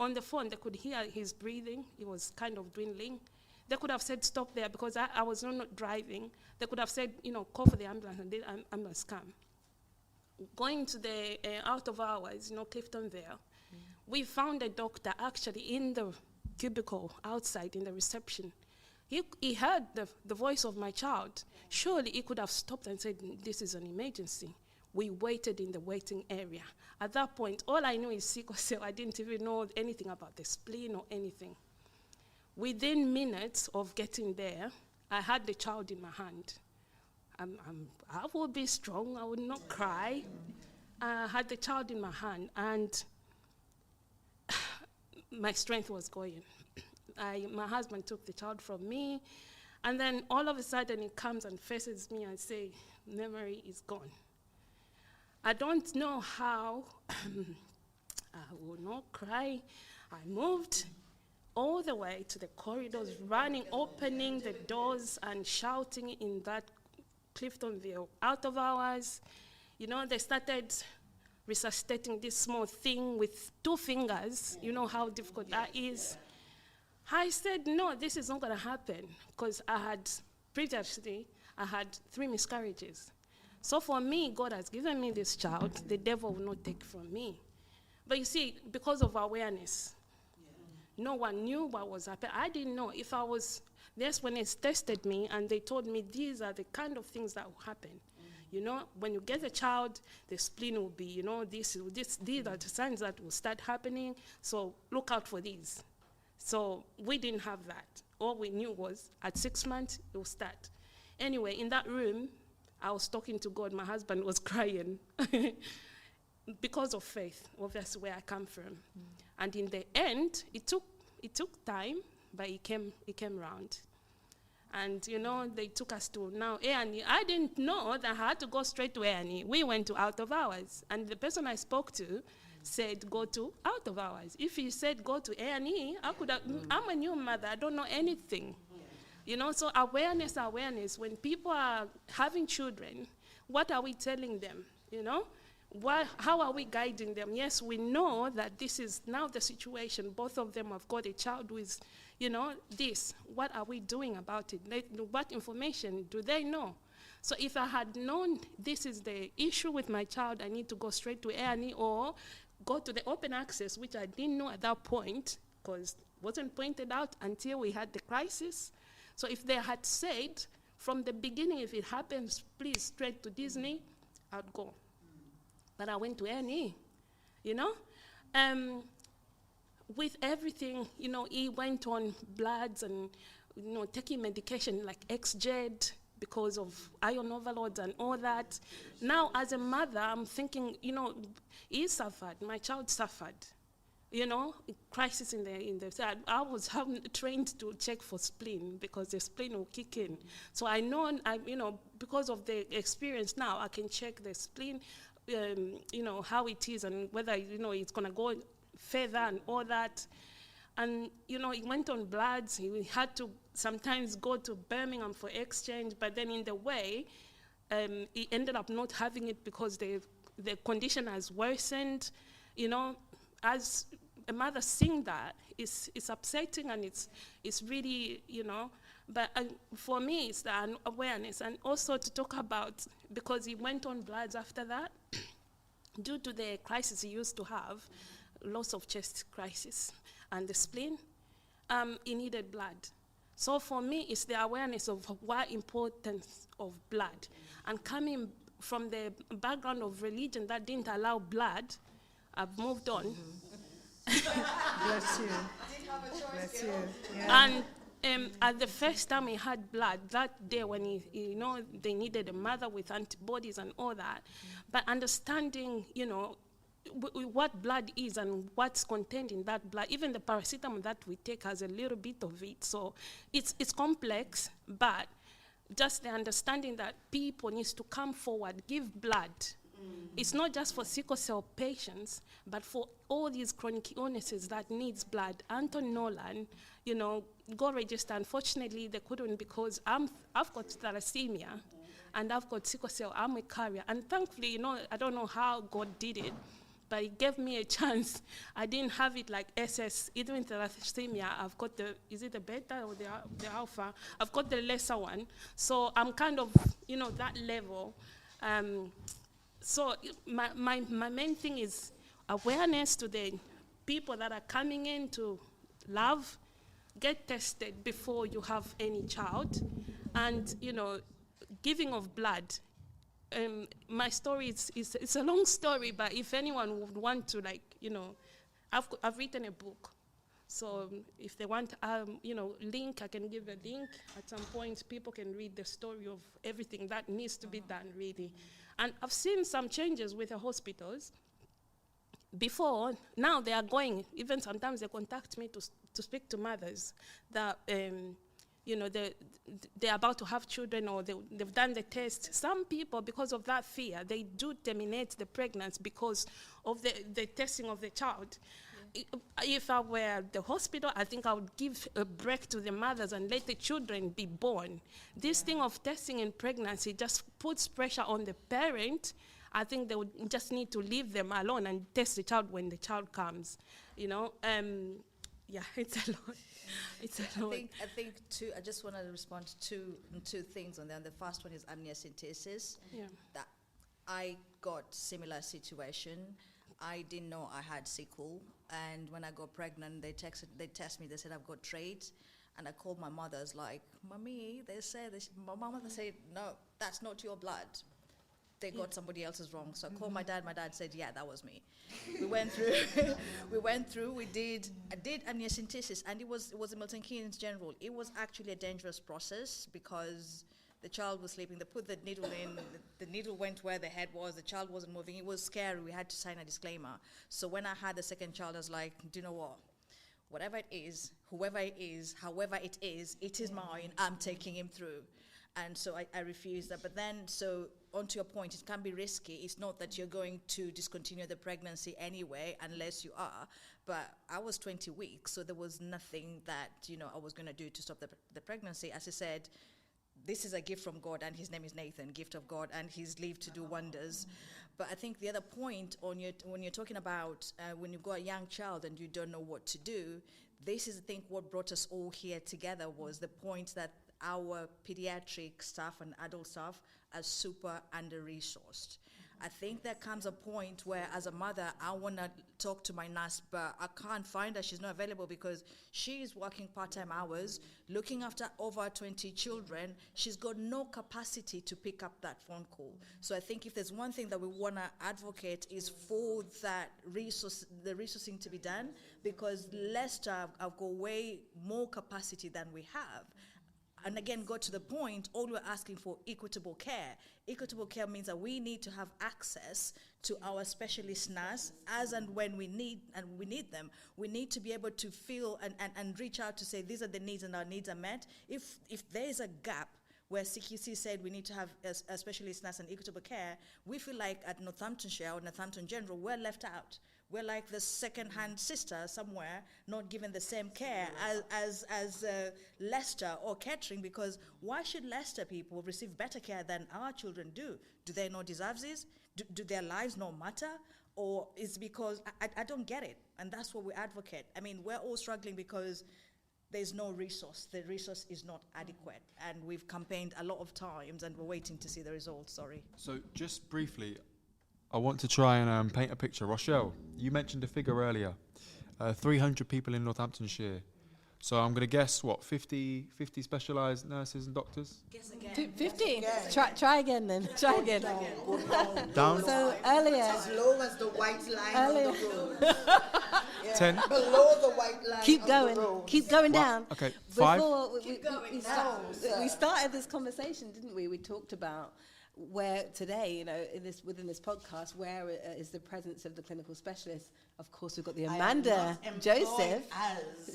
on the phone, they could hear his breathing. He was kind of dwindling. They could have said, stop there, because I was not driving. They could have said, call for the ambulance, and the ambulance come. Going to the out of hours, Clifton there, we found a doctor actually in the cubicle outside in the reception. He heard the voice of my child. Surely he could have stopped and said, this is an emergency. We waited in the waiting area. At that point, all I knew is sickle cell. I didn't even know anything about the spleen or anything. Within minutes of getting there, I had the child in my hand. I would be strong, I would not cry. I had the child in my hand, and my strength was going. My husband took the child from me, and then all of a sudden he comes and faces me and says, memory is gone. I don't know how, I will not cry. I moved all the way to the corridors, running, opening the doors and shouting in that Cliftonville out of hours. They started resuscitating this small thing with 2 fingers. You know how difficult that is. I said, no, this is not going to happen, because previously I had 3 miscarriages. So for me, God has given me this child. The devil will not take from me. But you see, because of awareness, no one knew what was happening. I didn't know if I was, that's when it tested me, and they told me these are the kind of things that will happen. When you get a child, the spleen will be, these are the signs that will start happening, so look out for these. So we didn't have that. All we knew was at 6 months, it will start. Anyway, in that room, I was talking to God. My husband was crying because of faith. Obviously, where I come from. And in the end, it took time, but it came around. And, they took us to now A&E. I didn't know that I had to go straight to A&E. We went to out of hours. And the person I spoke to said, go to out of hours. If he said go to A&E, I could have, I'm a new mother. I don't know anything. So awareness. When people are having children, what are we telling them, How are we guiding them? Yes, we know that this is now the situation. Both of them have got a child who is, this, what are we doing about it? What information do they know? So if I had known this is the issue with my child, I need to go straight to A&E or go to the open access, which I didn't know at that point, because it wasn't pointed out until we had the crisis. So if they had said from the beginning, if it happens, please straight to Disney, I'd go. But I went to A&E, with everything, he went on bloods and, taking medication like XJED because of iron overloads and all that. Now, as a mother, I'm thinking, he suffered, my child suffered, crisis in the I was trained to check for spleen because the spleen will kick in. So I know, because of the experience now, I can check the spleen, how it is and whether, it's going to go further and all that. And, he went on bloods. He had to sometimes go to Birmingham for exchange, but then in the way, he ended up not having it because the condition has worsened. As a mother seeing that, it's upsetting and it's really, but for me, it's the awareness. And also to talk about, because he went on bloods after that, due to the crisis he used to have, loss of chest crisis, and the spleen, he needed blood. So for me, it's the awareness of why importance of blood. And coming from the background of religion that didn't allow blood, I've moved on. Bless you. Bless you. Yeah. And at the first time he had blood, that day when they needed a mother with antibodies and all that, but understanding, what blood is and what's contained in that blood. Even the paracetamol that we take has a little bit of it. So it's complex, but just the understanding that people needs to come forward, give blood. It's not just for sickle cell patients, but for all these chronic illnesses that needs blood. Anton Nolan, go register. Unfortunately, they couldn't because I've got thalassemia and I've got sickle cell. I'm a carrier. And thankfully, I don't know how God did it, but he gave me a chance. I didn't have it like SS. Even in thalassemia, I've got is it the beta or the alpha? I've got the lesser one. So I'm kind of, that level. So my main thing is awareness to the people that are coming in to love, get tested before you have any child, and, giving of blood. My story it's a long story, but if anyone would want to, I've written a book. So if they want, link, I can give a link. At some point, people can read the story of everything that needs to be done, really. And I've seen some changes with the hospitals. Before, now they are going, even sometimes they contact me to speak to mothers that, they're about to have children or they've done the test. Some people, because of that fear, they do terminate the pregnancy because of the testing of the child. Yeah. If I were the hospital, I think I would give a break to the mothers and let the children be born. This thing of testing in pregnancy just puts pressure on the parent. I think they would just need to leave them alone and test the child when the child comes. It's a lot. It's a lot. I think too. I just want to respond to two things on there. The first one is amniocentesis. Yeah. That I got similar situation. I didn't know I had sickle, and when I got pregnant, they test me. They said I've got trait, and I called my mother's like, "Mommy," they said. My mother said, "No, that's not your blood. They got somebody else's wrong." So I called my dad. My dad said, "Yeah, that was me." We went through. I did amniocentesis, and it was a Milton Keynes General. It was actually a dangerous process because the child was sleeping. They put the needle in. The needle went where the head was. The child wasn't moving. It was scary. We had to sign a disclaimer. So when I had the second child, I was like, "Do you know what? Whatever it is, whoever it is, however it is mine. I'm taking him through." And so I refused that. But then, so onto your point, it can be risky. It's not that you're going to discontinue the pregnancy anyway, unless you are. But I was 20 weeks, so there was nothing that, I was going to do to stop the pregnancy. As I said, this is a gift from God, and his name is Nathan, gift of God, and he's lived to do wonders. But I think the other point when you're talking about when you've got a young child and you don't know what to do, this is, I think, what brought us all here together was the point that our pediatric staff and adult staff are super under-resourced. I think there comes a point where, as a mother, I want to talk to my nurse, but I can't find her. She's not available because she is working part-time hours, looking after over 20 children. She's got no capacity to pick up that phone call. So I think if there's one thing that we want to advocate is for that the resourcing to be done, because Leicester have got way more capacity than we have. And again, go to the point, all we're asking for equitable care. Equitable care means that we need to have access to our specialist nurse as and when we need them. We need to be able to feel and reach out to say, these are the needs and our needs are met. If there is a gap where CQC said we need to have a specialist nurse and equitable care, we feel like at Northamptonshire or Northampton General, we're left out. We're like the second-hand sister somewhere, not given the same care as Leicester or Kettering, because why should Leicester people receive better care than our children do? Do they not deserve this? Do their lives not matter? Or is because, I don't get it, and that's what we advocate. I mean, we're all struggling because there's no resource. The resource is not adequate, and we've campaigned a lot of times, and we're waiting to see the results, sorry. So just briefly, I want to try and paint a picture. Rochelle, you mentioned a figure earlier, 300 people in Northamptonshire. So I'm going to guess, 50 specialised nurses and doctors? Guess again. 50? Try again then. Try again. Down? So earlier. As low as the white line on the road. 10? Below the white line. Keep on going. the road. Keep going down. Okay, 5? Before we started this conversation, didn't we? We talked about where today, within this podcast, where is the presence of the clinical specialist? Of course, we've got the Amanda Joseph.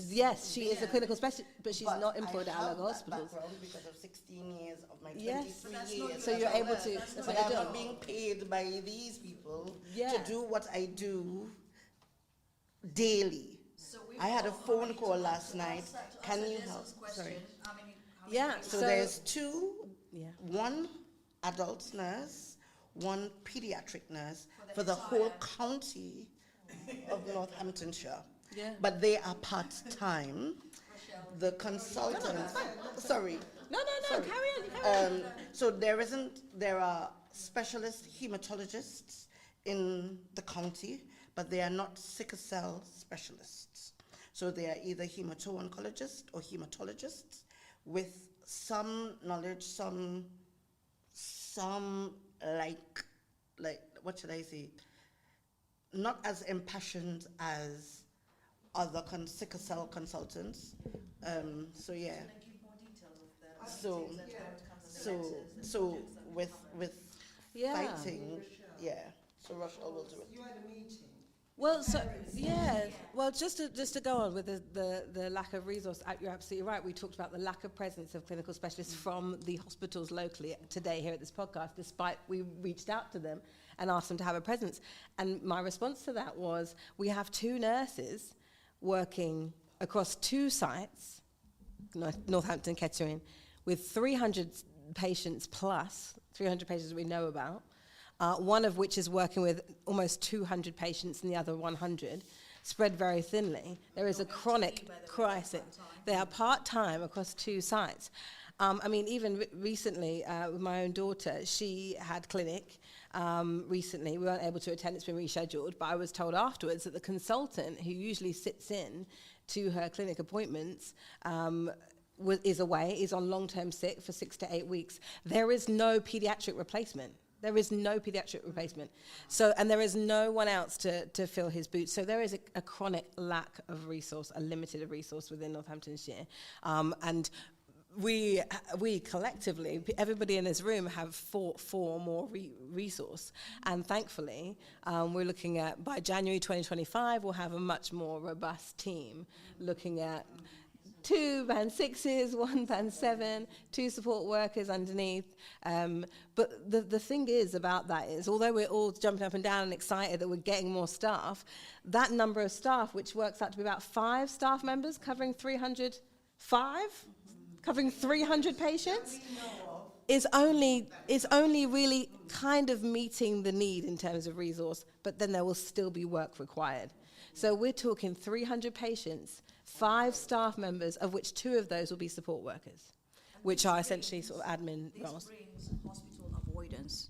Yes, she is a clinical specialist, but she's not employed at our local hospitals. Because of 16 years of my 23 Yes. years. So you're able to. So I'm not being paid by these people to do what I do daily. I had a phone call last night. Can you help? Sorry. Yeah. So there's one adult nurse, one pediatric nurse for the whole county of Northamptonshire. Yeah. But they are part-time. The consultant, sorry. No, Sorry. carry on. So there are specialist hematologists in the county, but they are not sickle cell specialists. So they are either hemato-oncologists or hematologists with some knowledge, some like what should I say? Not as impassioned as other sickle cell consultants. So yeah. So with fighting, yeah. So Rochelle will do it. You had a meeting. Well, just to go on with the lack of resource, you're absolutely right. We talked about the lack of presence of clinical specialists from the hospitals locally today here at this podcast, despite we reached out to them and asked them to have a presence. And my response to that was, we have 2 nurses working across 2 sites, Northampton, Kettering, with 300 patients plus, 300 patients we know about, one of which is working with almost 200 patients and the other 100, spread very thinly. There is a chronic crisis. They are part-time across 2 sites. I mean, even recently, with my own daughter, she had clinic recently. We weren't able to attend, it's been rescheduled, but I was told afterwards that the consultant who usually sits in to her clinic appointments is away, is on long-term sick for 6 to 8 weeks. There is no pediatric replacement. There is no pediatric replacement. So, and there is no one else to fill his boots. So there is a chronic lack of resource, a limited resource within Northamptonshire. And we collectively, everybody in this room have fought for more resource. And thankfully, we're looking at, by January 2025, we'll have a much more robust team looking at 2 band 6s, 1 band 7, 2 support workers underneath. But the thing is about that is, although we're all jumping up and down and excited that we're getting more staff, that number of staff, which works out to be about 5 staff members covering 300 patients. is only really kind of meeting the need in terms of resource, but then there will still be work required. So we're talking 300 patients, 5 staff members, of which 2 of those will be support workers, which are essentially sort of admin roles. This brings hospital avoidance.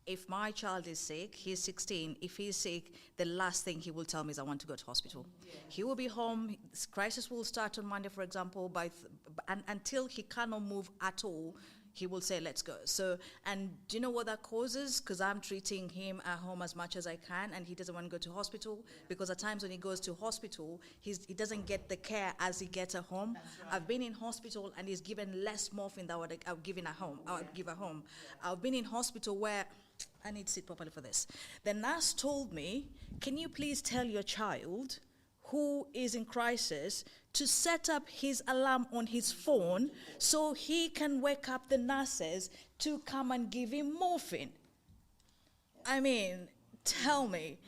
If my child is sick, he's 16, if he's sick, the last thing he will tell me is I want to go to hospital. He will be home, this crisis will start on Monday, for example, and until he cannot move at all, he will say, let's go. So, and do you know what that causes? Because I'm treating him at home as much as I can, and he doesn't want to go to hospital, because at times when he goes to hospital, he doesn't get the care as he gets at home. Right. I've been in hospital, and he's given less morphine than what I would give at home. I've been in hospital where, I need to sit properly for this. The nurse told me, can you please tell your child who is in crisis to set up his alarm on his phone so he can wake up the nurses to come and give him morphine? I mean, tell me,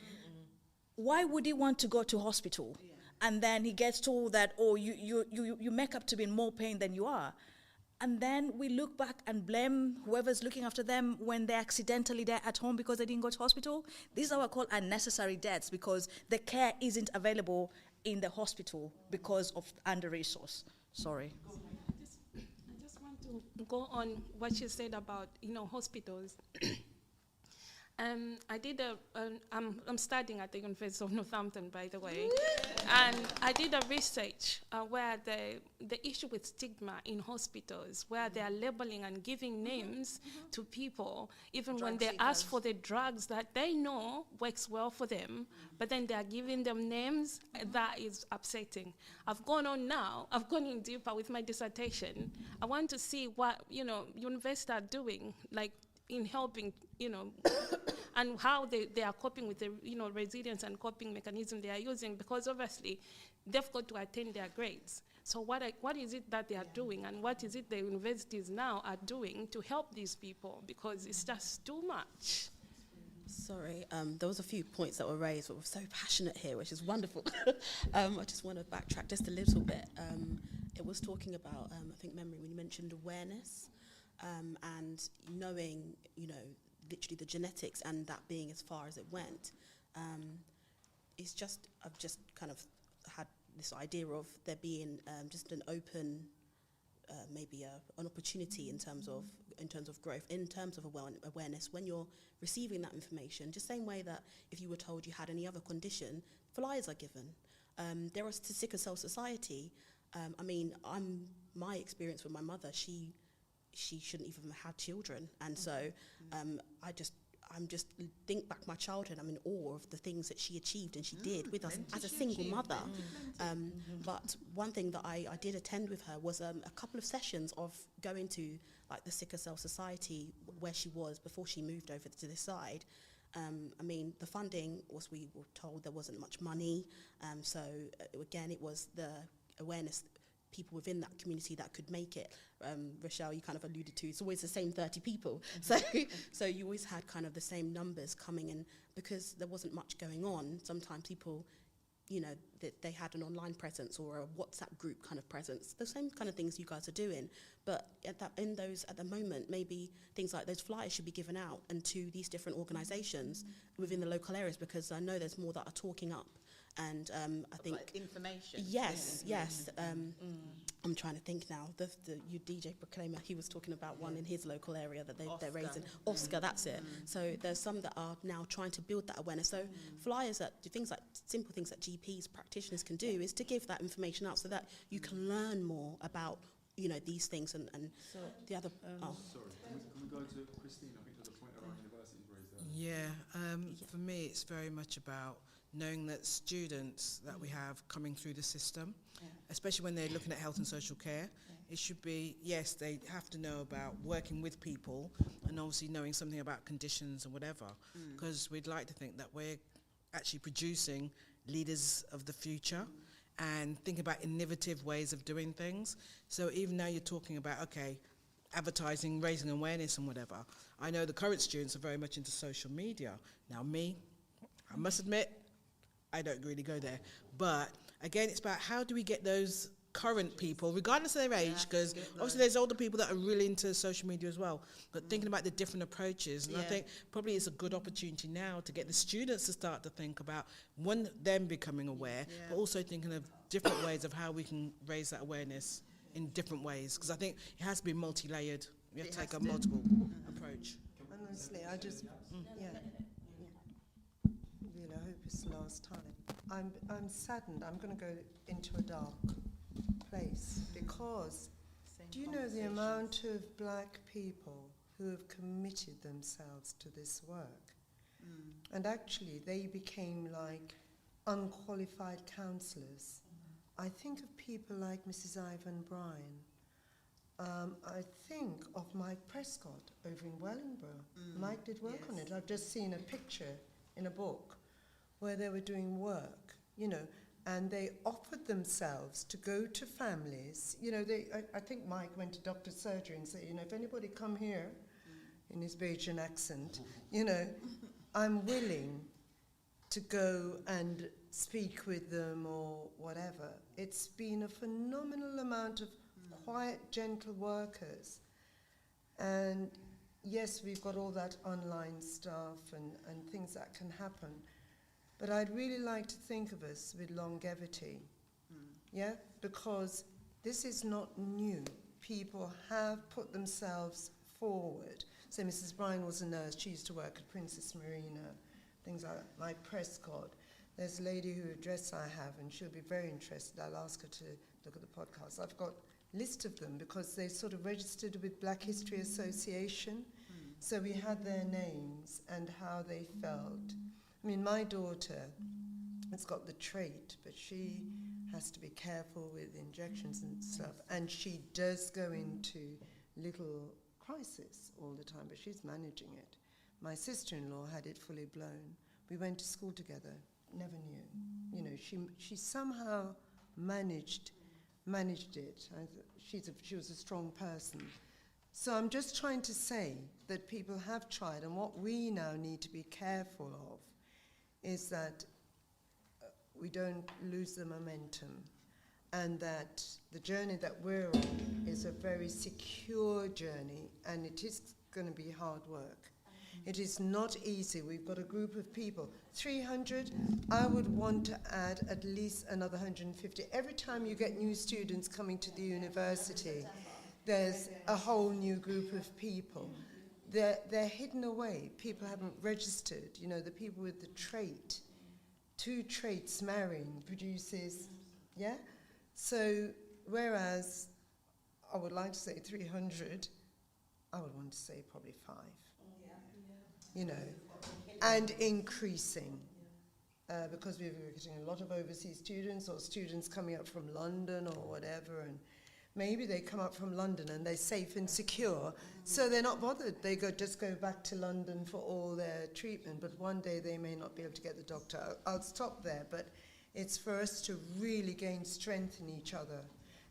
why would he want to go to hospital? And then he gets told that, oh, you make up to be in more pain than you are. And then we look back and blame whoever's looking after them when they're accidentally there at home because they didn't go to hospital. These are what I call unnecessary deaths, because the care isn't available in the hospital because of under-resource. Sorry. I just want to go on what you said about, hospitals. I did I'm studying at the University of Northampton, by the way, and I did a research where the issue with stigma in hospitals, where they are labeling and giving names to people, even when they ask for the drugs that they know works well for them, but then they are giving them names. That is upsetting. I've gone in deeper with my dissertation. I want to see what, universities are doing, like in helping, and how they are coping with the, resilience and coping mechanism they are using, because obviously they've got to attain their grades. So what is it that they are doing, and what is it the universities now are doing to help these people, because it's just too much. Sorry, there was a few points that were raised, but we're so passionate here, which is wonderful. I just want to backtrack just a little bit. It was talking about, I think, memory, when you mentioned awareness. And knowing, literally the genetics and that being as far as it went, I've just kind of had this idea of there being just an open, maybe an opportunity in terms of growth, in terms of awareness when you're receiving that information. Just same way that if you were told you had any other condition, flyers are given. There was the Sickle Cell Society. My experience with my mother, she shouldn't even have had children, and so I'm just think back my childhood. I'm in awe of the things that she achieved and she did with us as a single mother. But one thing that I did attend with her was a couple of sessions of going to like the Sickle Cell Society where she was before she moved over to this side. The funding was, we were told there wasn't much money, so again it was the awareness, people within that community that could make it. Rochelle, you kind of alluded to, it's always the same 30 people. So you always had kind of the same numbers coming in, because there wasn't much going on. Sometimes people, they had an online presence or a WhatsApp group kind of presence, the same kind of things you guys are doing. But at the moment, maybe things like those flyers should be given out and to these different organisations within the local areas, because I know there's more that are talking up. And I think like information. Yes. I'm trying to think now. The DJ Proclaimer, he was talking about one in his local area that they're raising. Oscar, that's it. So there's some that are now trying to build that awareness. So flyers that do things like simple things that GPs, practitioners can do is to give that information out so that you can learn more about these things and so the other. Sorry, can we go to Christine? I think there's a point around universities raised there. For me, it's very much about knowing that students that we have coming through the system, especially when they're looking at health and social care, it should be, yes, they have to know about working with people and obviously knowing something about conditions and whatever, because we'd like to think that we're actually producing leaders of the future and think about innovative ways of doing things. So even now you're talking about, advertising, raising awareness and whatever. I know the current students are very much into social media. Now I must admit, I don't really go there. But again, it's about how do we get those current people, regardless of their age, because obviously there's older people that are really into social media as well, but thinking about the different approaches. And I think probably it's a good opportunity now to get the students to start to think about, one, them becoming aware, but also thinking of different ways of how we can raise that awareness in different ways, because I think it has to be multi-layered. We have to take a multiple approach. Honestly, I just, really, I hope it's the last time. I'm saddened. I'm going to go into a dark place because do you know the amount of black people who have committed themselves to this work? And actually, they became like unqualified counsellors. I think of people like Mrs. Ivan Bryan. I think of Mike Prescott over in Wellingborough. Mike did work on it. I've just seen a picture in a book where they were doing work, you know, and they offered themselves to go to families. You know, I think Mike went to doctor's surgery and said, you know, if anybody come here, in his Bajan accent, you know, I'm willing to go and speak with them or whatever. It's been a phenomenal amount of quiet, gentle workers. And yes, we've got all that online stuff and things that can happen. But I'd really like to think of us with longevity, because this is not new. People have put themselves forward. So Mrs. Bryan was a nurse. She used to work at Princess Marina, things like Prescott. There's a lady whose address I have, and she'll be very interested. I'll ask her to look at the podcast. I've got a list of them because they sort of registered with Black History Association. So we had their names and how they felt. I mean, my daughter has got the trait, but she has to be careful with injections and stuff. And she does go into little crisis all the time, but she's managing it. My sister-in-law had it fully blown. We went to school together, never knew. You know, she somehow managed it. She was a strong person. So I'm just trying to say that people have tried, and what we now need to be careful of is that we don't lose the momentum, and that the journey that we're on is a very secure journey, and it is going to be hard work. It is not easy. We've got a group of people. 300, I would want to add at least another 150. Every time you get new students coming to the university, there's a whole new group of people. They're hidden away. People haven't registered. You know, the people with the trait, 2 traits marrying produces, So whereas I would like to say 300, I would want to say probably 5. You know, and increasing, because we're getting a lot of overseas students or students coming up from London or whatever, and maybe they come up from London and they're safe and secure, so they're not bothered. They just go back to London for all their treatment, but one day they may not be able to get the doctor. I'll stop there, but it's for us to really gain strength in each other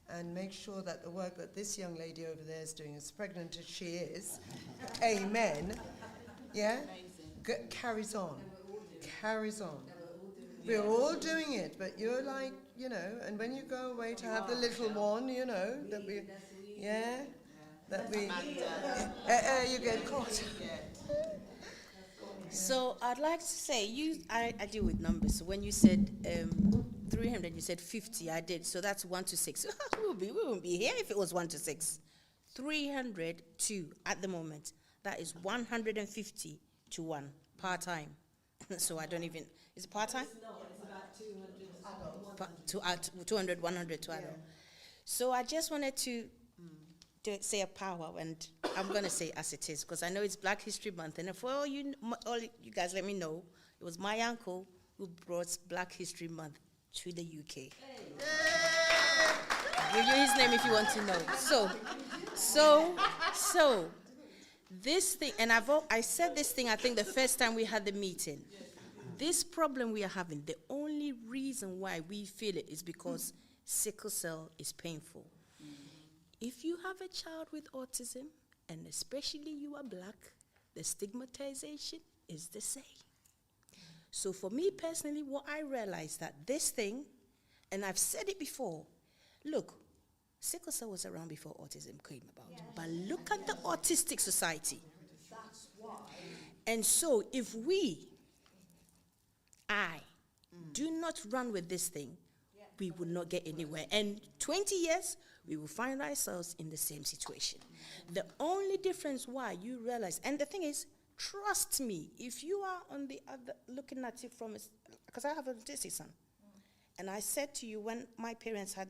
and make sure that the work that this young lady over there is doing, as pregnant as she is, amen, carries on. We're all doing it, but you're like, you know, and when you go away to have the little one, you know, you get caught. So I'd like to say, I deal with numbers. So when you said 300, you said 50. I did. So that's 1 to 6. we wouldn't be here if it was 1 to 6. 300 to at the moment. That is 150 to 1 part-time. So I don't even, is it part-time? No, it's about 200. 200, 100 to adult. So I just wanted to say a power, and I'm going to say as it is, because I know it's Black History Month, and for all you guys let me know, it was my uncle who brought Black History Month to the UK. Hey. I'll give you his name if you want to know. So this thing, and I said this thing, I think the first time we had the meeting. This problem we are having, the only reason why we feel it is because sickle cell is painful. If you have a child with autism, and especially you are Black, the stigmatization is the same. So for me personally, what I realized that this thing, and I've said it before, Look, sickle cell was around before autism came about. But look at the autistic society. And so if do not run with this thing, we will not get anywhere. And 20 years, we will find ourselves in the same situation. The only difference why you realize, and the thing is, trust me, if you are on the other, looking at it from, because I have a autistic son, and I said to you when my parents had,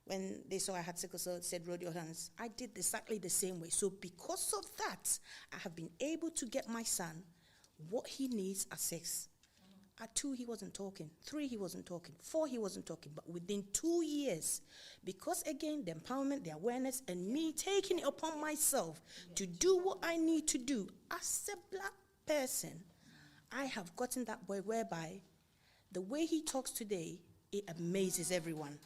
when they saw I had sickle cell, said, roll your hands, I did exactly the same way. So because of that, I have been able to get my son what he needs at 6. At 2, he wasn't talking. 3, he wasn't talking. 4, he wasn't talking. But within 2 years, because again, the empowerment, the awareness, and me taking it upon myself to do what I need to do as a black person, I have gotten that way whereby the way he talks today, it amazes everyone.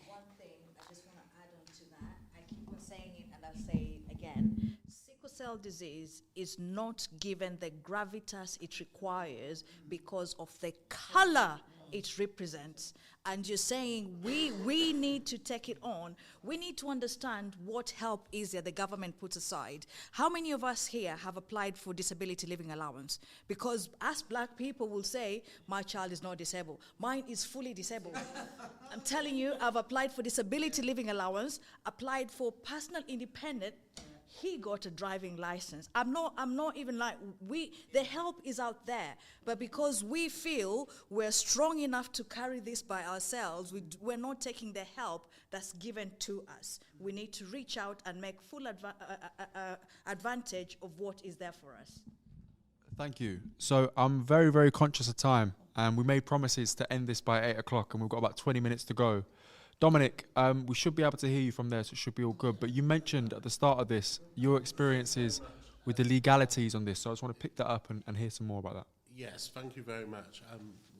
One thing I just want to add on to that, I keep on saying it and I'll say it again. Sickle cell disease is not given the gravitas it requires because of the color it represents. And you're saying we need to take it on. We need to understand what help is there the government puts aside. How many of us here have applied for disability living allowance? Because us black people will say, my child is not disabled. Mine is fully disabled. I'm telling you, I've applied for disability living allowance, applied for personal independent. He got a driving license. I'm not even like, the help is out there. But because we feel we're strong enough to carry this by ourselves, we're not taking the help that's given to us. We need to reach out and make full advantage of what is there for us. Thank you. So I'm very, very conscious of time, and we made promises to end this by 8 o'clock, and we've got about 20 minutes to go. Dominic, we should be able to hear you from there, so it should be all good. But you mentioned at the start of this your experiences with the legalities on this, so I just want to pick that up and hear some more about that. Yes, thank you very much.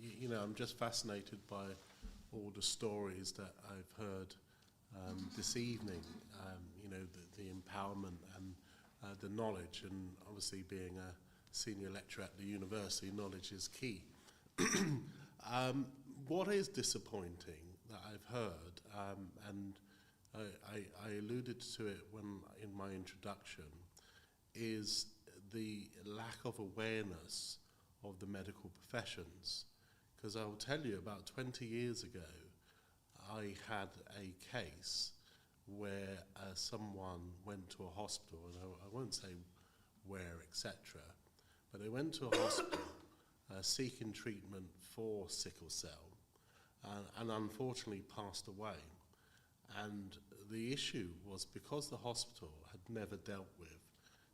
You know, I'm just fascinated by all the stories that I've heard this evening. You know, the empowerment and the knowledge, and obviously being a senior lecturer at the university, knowledge is key. What is disappointing that I've heard, and I alluded to it in my introduction, is the lack of awareness of the medical professions. Because I will tell you, about 20 years ago, I had a case where someone went to a hospital, and I won't say where, etc., but they went to a hospital seeking treatment for sickle cell, and unfortunately passed away. And the issue was because the hospital had never dealt with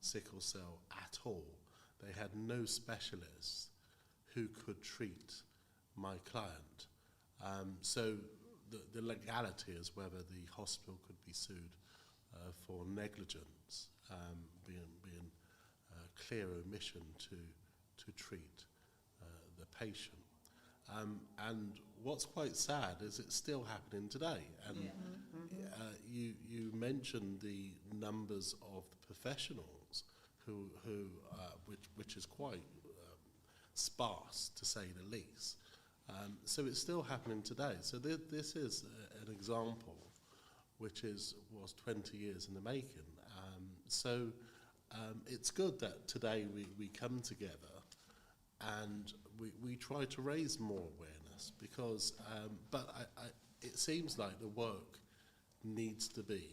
sickle cell at all, they had no specialists who could treat my client. So the legality is whether the hospital could be sued for negligence, being clear omission to treat the patient. And what's quite sad is it's still happening today. And you mentioned the numbers of the professionals which is quite sparse, to say the least. So it's still happening today. So this is an example which was 20 years in the making. So it's good that today we come together and we try to raise more awareness, because but it seems like the work needs to be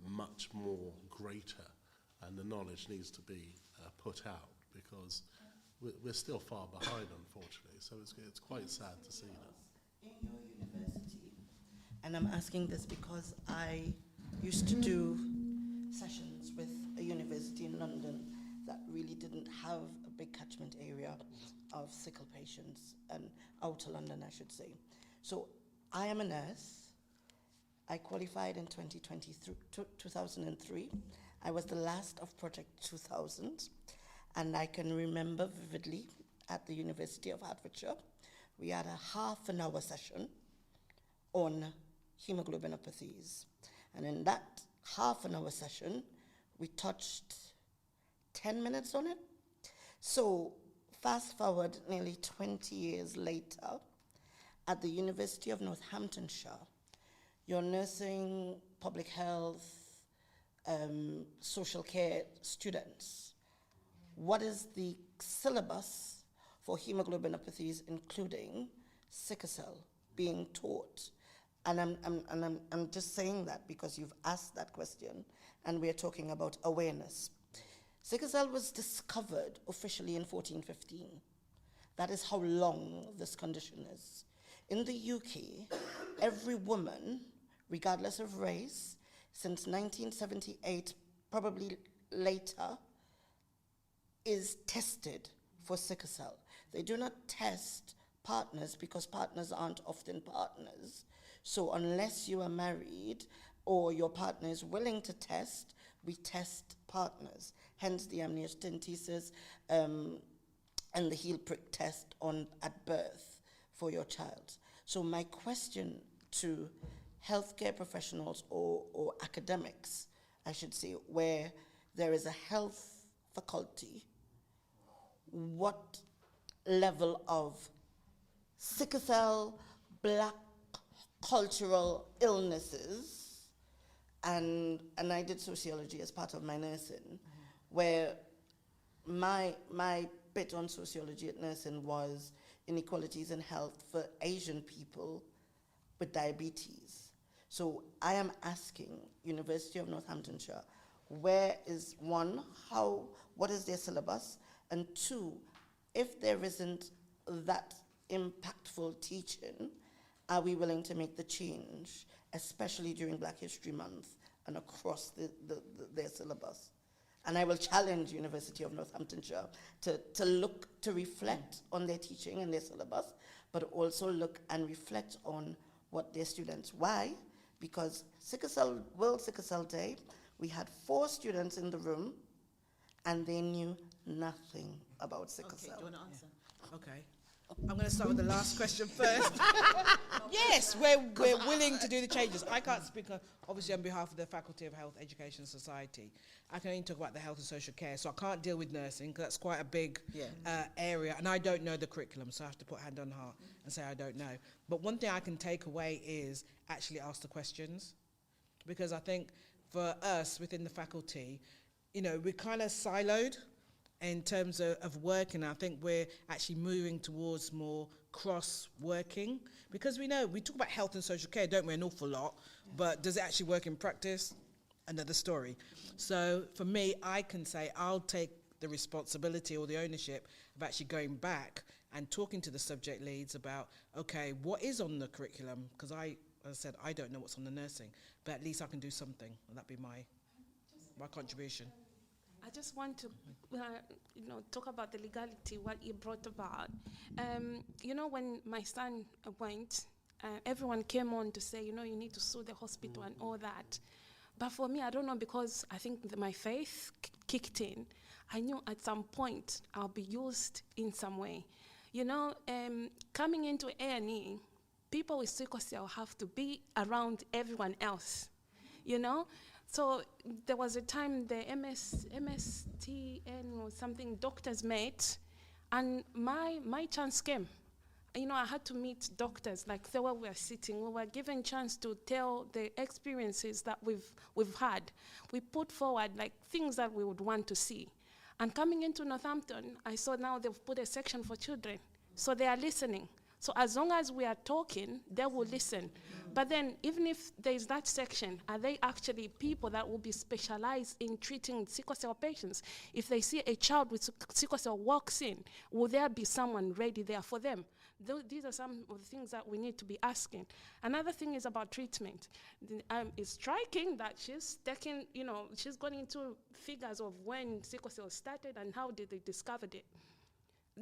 much more greater, and the knowledge needs to be put out, because we're still far behind, unfortunately. So it's quite sad to see that. In your university, and I'm asking this because I used to do sessions with a university in London that really didn't have a big catchment area of sickle patients, and outer London, I should say. So I am a nurse. I qualified in 2003. I was the last of Project 2000, and I can remember vividly at the University of Hertfordshire, we had a half-an-hour session on hemoglobinopathies. And in that half-an-hour session, we touched 10 minutes on it. So fast forward nearly 20 years later, at the University of Northamptonshire, your nursing, public health, social care students, what is the syllabus for hemoglobinopathies, including sickle cell, being taught? And I'm just saying that because you've asked that question, and we're talking about awareness. Sickle cell was discovered officially in 1415. That is how long this condition is. In the UK, every woman, regardless of race, since 1978, probably later, is tested for sickle cell. They do not test partners because partners aren't often partners. So unless you are married or your partner is willing to test, we test partners. Hence the amniocentesis and the heel prick test at birth for your child. So my question to healthcare professionals or academics, I should say, where there is a health faculty, what level of sickle cell, black cultural illnesses, and I did sociology as part of my nursing, where my bit on sociology at nursing was inequalities in health for Asian people with diabetes. So I am asking University of Northamptonshire, where is one, what is their syllabus? And two, if there isn't that impactful teaching, are we willing to make the change, especially during Black History Month and across their syllabus? And I will challenge University of Northamptonshire to reflect on their teaching and their syllabus, but also look and reflect on what their students. Why? Because World Sickle Cell Day, we had 4 students in the room, and they knew nothing about sickle cell. Do you want to answer? Okay. I'm going to start with the last question first. Yes, we're willing to do the changes. I can't speak, obviously, on behalf of the Faculty of Health Education Society. I can only talk about the health and social care, so I can't deal with nursing, because that's quite a big area, and I don't know the curriculum, so I have to put hand on heart and say I don't know. But one thing I can take away is actually ask the questions, because I think for us within the faculty, we're kind of siloed in terms of working. I think we're actually moving towards more cross-working, because we talk about health and social care, don't we, an awful lot, but does it actually work in practice? Another story. So for me, I can say I'll take the responsibility or the ownership of actually going back and talking to the subject leads about, okay, what is on the curriculum? Because as I said, I don't know what's on the nursing, but at least I can do something, and that'd be my contribution. I just want to, talk about the legality, what you brought about. When my son went, everyone came on to say, you need to sue the hospital and all that. But for me, I don't know, because I think my faith kicked in. I knew at some point I'll be used in some way. Coming into A&E, people with sickle cell have to be around everyone else, So there was a time the MSTN or something, doctors met, and my chance came. I had to meet doctors, like where we were sitting. We were given chance to tell the experiences that we've had. We put forward like things that we would want to see. And coming into Northampton, I saw now they've put a section for children. So they are listening. So as long as we are talking, they will listen. But then even if there is that section, are they actually people that will be specialized in treating sickle cell patients? If they see a child with sickle cell walks in, will there be someone ready there for them? These are some of the things that we need to be asking. Another thing is about treatment. It's striking that she's taking, she's gone into figures of when sickle cell started and how did they discover it.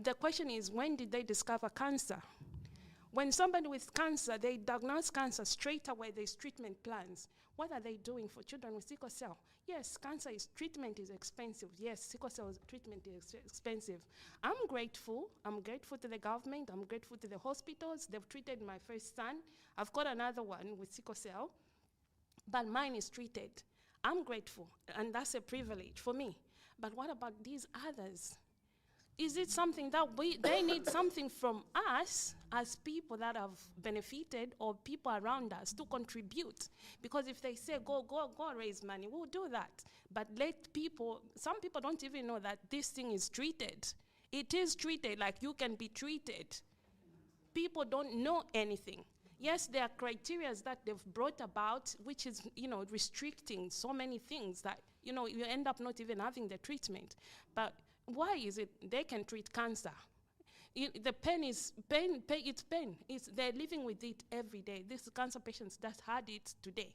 The question is, when did they discover cancer? When somebody with cancer, they diagnose cancer straight away, there's treatment plans. What are they doing for children with sickle cell? Yes, treatment is expensive. Yes, sickle cell treatment is expensive. I'm grateful to the government, I'm grateful to the hospitals. They've treated my first son. I've got another one with sickle cell, but mine is treated. I'm grateful, and that's a privilege for me. But what about these others? Is it something that they need something from us as people that have benefited, or people around us to contribute? Because if they say, go raise money, we'll do that. But some people don't even know that this thing is treated. It is treated like you can be treated. People don't know anything. Yes, there are criteria that they've brought about, which is, restricting so many things that, you end up not even having the treatment. But why is it they can treat cancer? The pain is pain. It's pain. They're living with it every day. This cancer patients that had it today.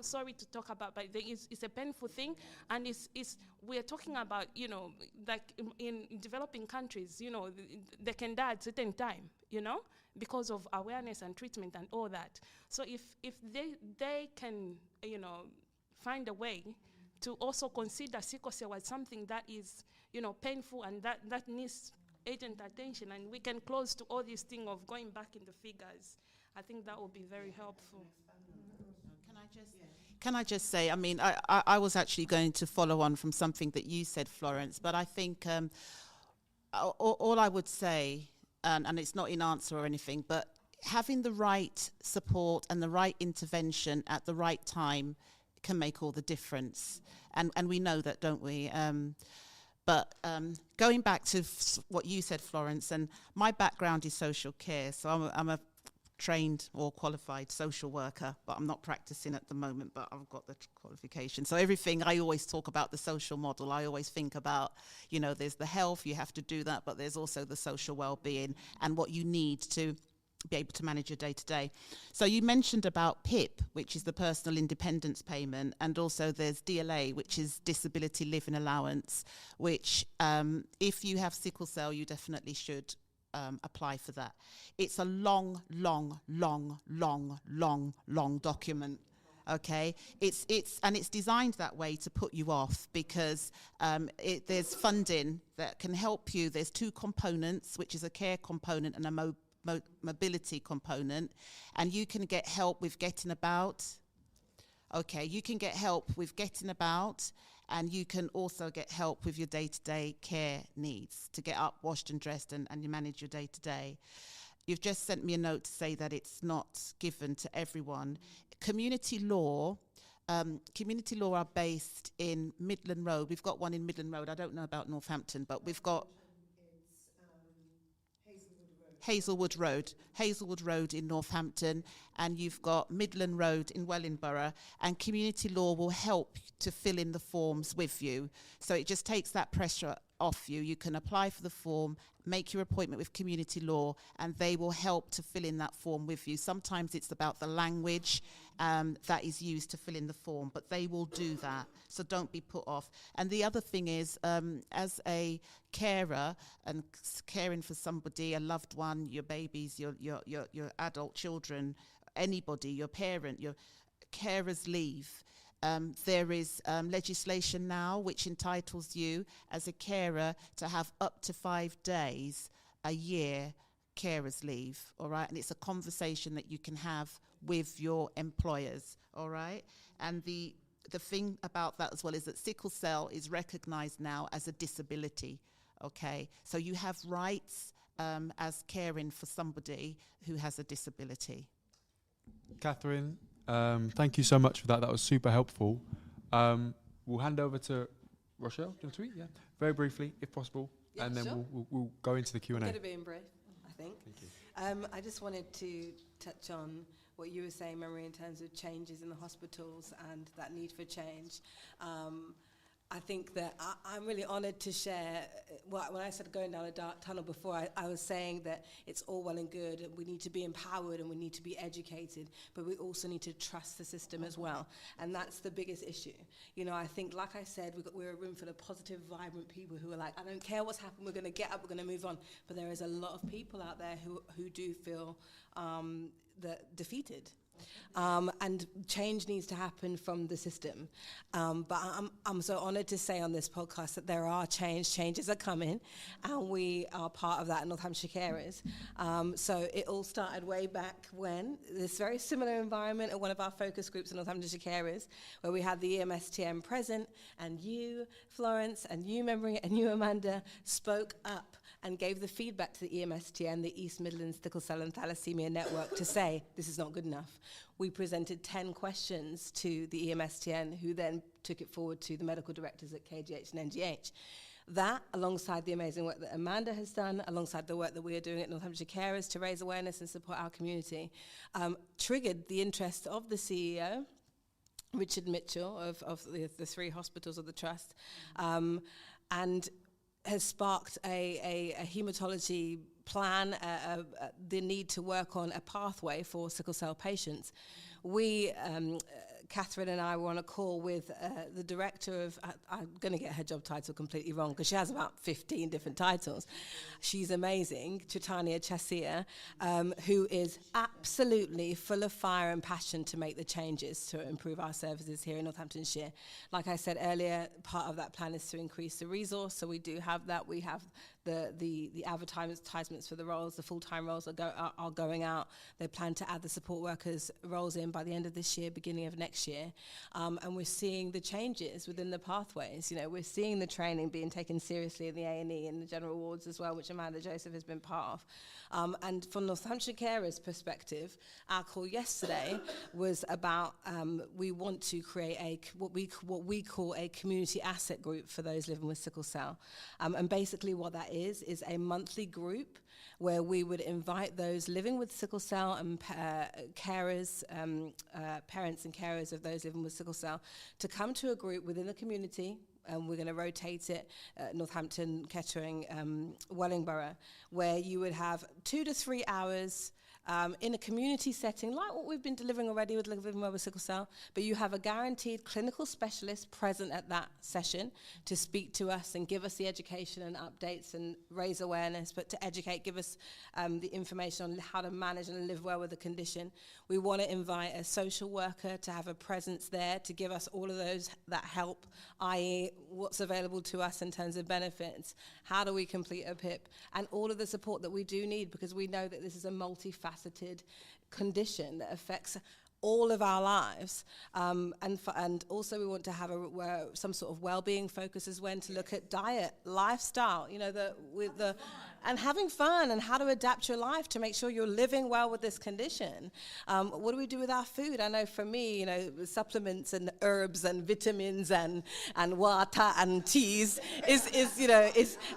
Sorry to talk about, but it's a painful thing, and we're talking about, like in developing countries, they can die at certain time, because of awareness and treatment and all that. So if they can, find a way to also consider sickle cell as something that is, painful and that needs urgent attention, and we can close to all this thing of going back in the figures, I think that would be very helpful. Can I just say, I was actually going to follow on from something that you said, Florence, but I think all I would say, and it's not in answer or anything, but having the right support and the right intervention at the right time can make all the difference. And we know that, don't we? But going back to what you said, Florence, and my background is social care, so I'm a trained or qualified social worker, but I'm not practicing at the moment, but I've got the qualification. So everything, I always talk about the social model. I always think about, there's the health, you have to do that, but there's also the social well-being and what you need to be able to manage your day-to-day. So you mentioned about PIP, which is the personal independence payment, and also there's DLA, which is disability living allowance, which if you have sickle cell, you definitely should apply for that. It's a long document. Okay, it's designed that way to put you off, because there's funding that can help you. There's two components, which is a care component and a mobility component, and you can get help with getting about. Okay, you can get help with getting about, and you can also get help with your day-to-day care needs to get up, washed and dressed, and you manage your day-to-day. You've just sent me a note to say that it's not given to everyone. Community law are based in Midland Road. We've got one in Midland Road. I don't know about Northampton, but we've got Hazelwood Road in Northampton, and you've got Midland Road in Wellingborough, and community law will help to fill in the forms with you. So it just takes that pressure off you. You can apply for the form, make your appointment with community law, and they will help to fill in that form with you. Sometimes it's about the language that is used to fill in the form, but they will do that. So don't be put off. And the other thing is, as a carer and caring for somebody, a loved one, your babies, your adult children, anybody, your parent, your carer's leave. There is legislation now which entitles you as a carer to have up to 5 days a year carer's leave, all right? And it's a conversation that you can have with your employers, all right? And the thing about that as well is that sickle cell is recognized now as a disability, okay? So you have rights as caring for somebody who has a disability. Catherine, thank you so much for that. That was super helpful. We'll hand over to Rochelle. Do you want to tweet? Yeah, very briefly, if possible, yeah, and then sure. we'll go into the Q&A. We'll get it being brief, I think. Thank you. I just wanted to touch on what you were saying, Marie, in terms of changes in the hospitals and that need for change. I think that I'm really honoured to share. When I said going down a dark tunnel before, I was saying that it's all well and good, and we need to be empowered and we need to be educated, but we also need to trust the system as well. And that's the biggest issue. I think, like I said, we're a room full of positive, vibrant people who are like, I don't care what's happened, we're going to get up, we're going to move on. But there is a lot of people out there who do feel that defeated And change needs to happen from the system. But I'm so honoured to say on this podcast that there are changes are coming, and we are part of that at Northamptonshire Carers. So it all started way back when, this very similar environment at one of our focus groups in Northamptonshire Carers, where we had the EMSTM present, and you, Florence, and you, Memory, and you, Amanda, spoke up and gave the feedback to the EMSTN, the East Midlands Sickle Cell and Thalassemia Network, to say, this is not good enough. We presented 10 questions to the EMSTN, who then took it forward to the medical directors at KGH and NGH. That, alongside the amazing work that Amanda has done, alongside the work that we are doing at Northamptonshire Carers to raise awareness and support our community, triggered the interest of the CEO, Richard Mitchell, of the 3 hospitals of the Trust, and has sparked a haematology plan, the need to work on a pathway for sickle cell patients. We, Catherine and I, were on a call with the director of, I'm going to get her job title completely wrong because she has about 15 different titles. She's amazing, Chaitanya Chasia, who is absolutely full of fire and passion to make the changes to improve our services here in Northamptonshire. Like I said earlier, part of that plan is to increase the resource, so we do have that. We have the advertisements for the roles, the full-time roles are going out. They plan to add the support workers roles in by the end of this year, beginning of next year. And we're seeing the changes within the pathways. You know, we're seeing the training being taken seriously in the A&E and the general wards as well, which Amanda Joseph has been part of. And from Northamptonshire Carers' perspective, our call yesterday was about we want to create what we call a community asset group for those living with sickle cell. And basically what that is a monthly group where we would invite those living with sickle cell and carers, parents and carers of those living with sickle cell, to come to a group within the community. And we're going to rotate it Northampton, Kettering, Wellingborough, where you would have 2 to 3 hours in a community setting, like what we've been delivering already with Living Well with Sickle Cell, but you have a guaranteed clinical specialist present at that session to speak to us and give us the education and updates and raise awareness, but to educate, give us the information on how to manage and live well with the condition. We want to invite a social worker to have a presence there to give us all of that help, i.e. what's available to us in terms of benefits, how do we complete a PIP, and all of the support that we do need, because we know that this is a multifaceted condition that affects all of our lives, and also we want to have some sort of well-being focus as well, to look at diet, lifestyle, you know, and having fun, and how to adapt your life to make sure you're living well with this condition. What do we do with our food? I know for me, you know, supplements and herbs and vitamins and water and teas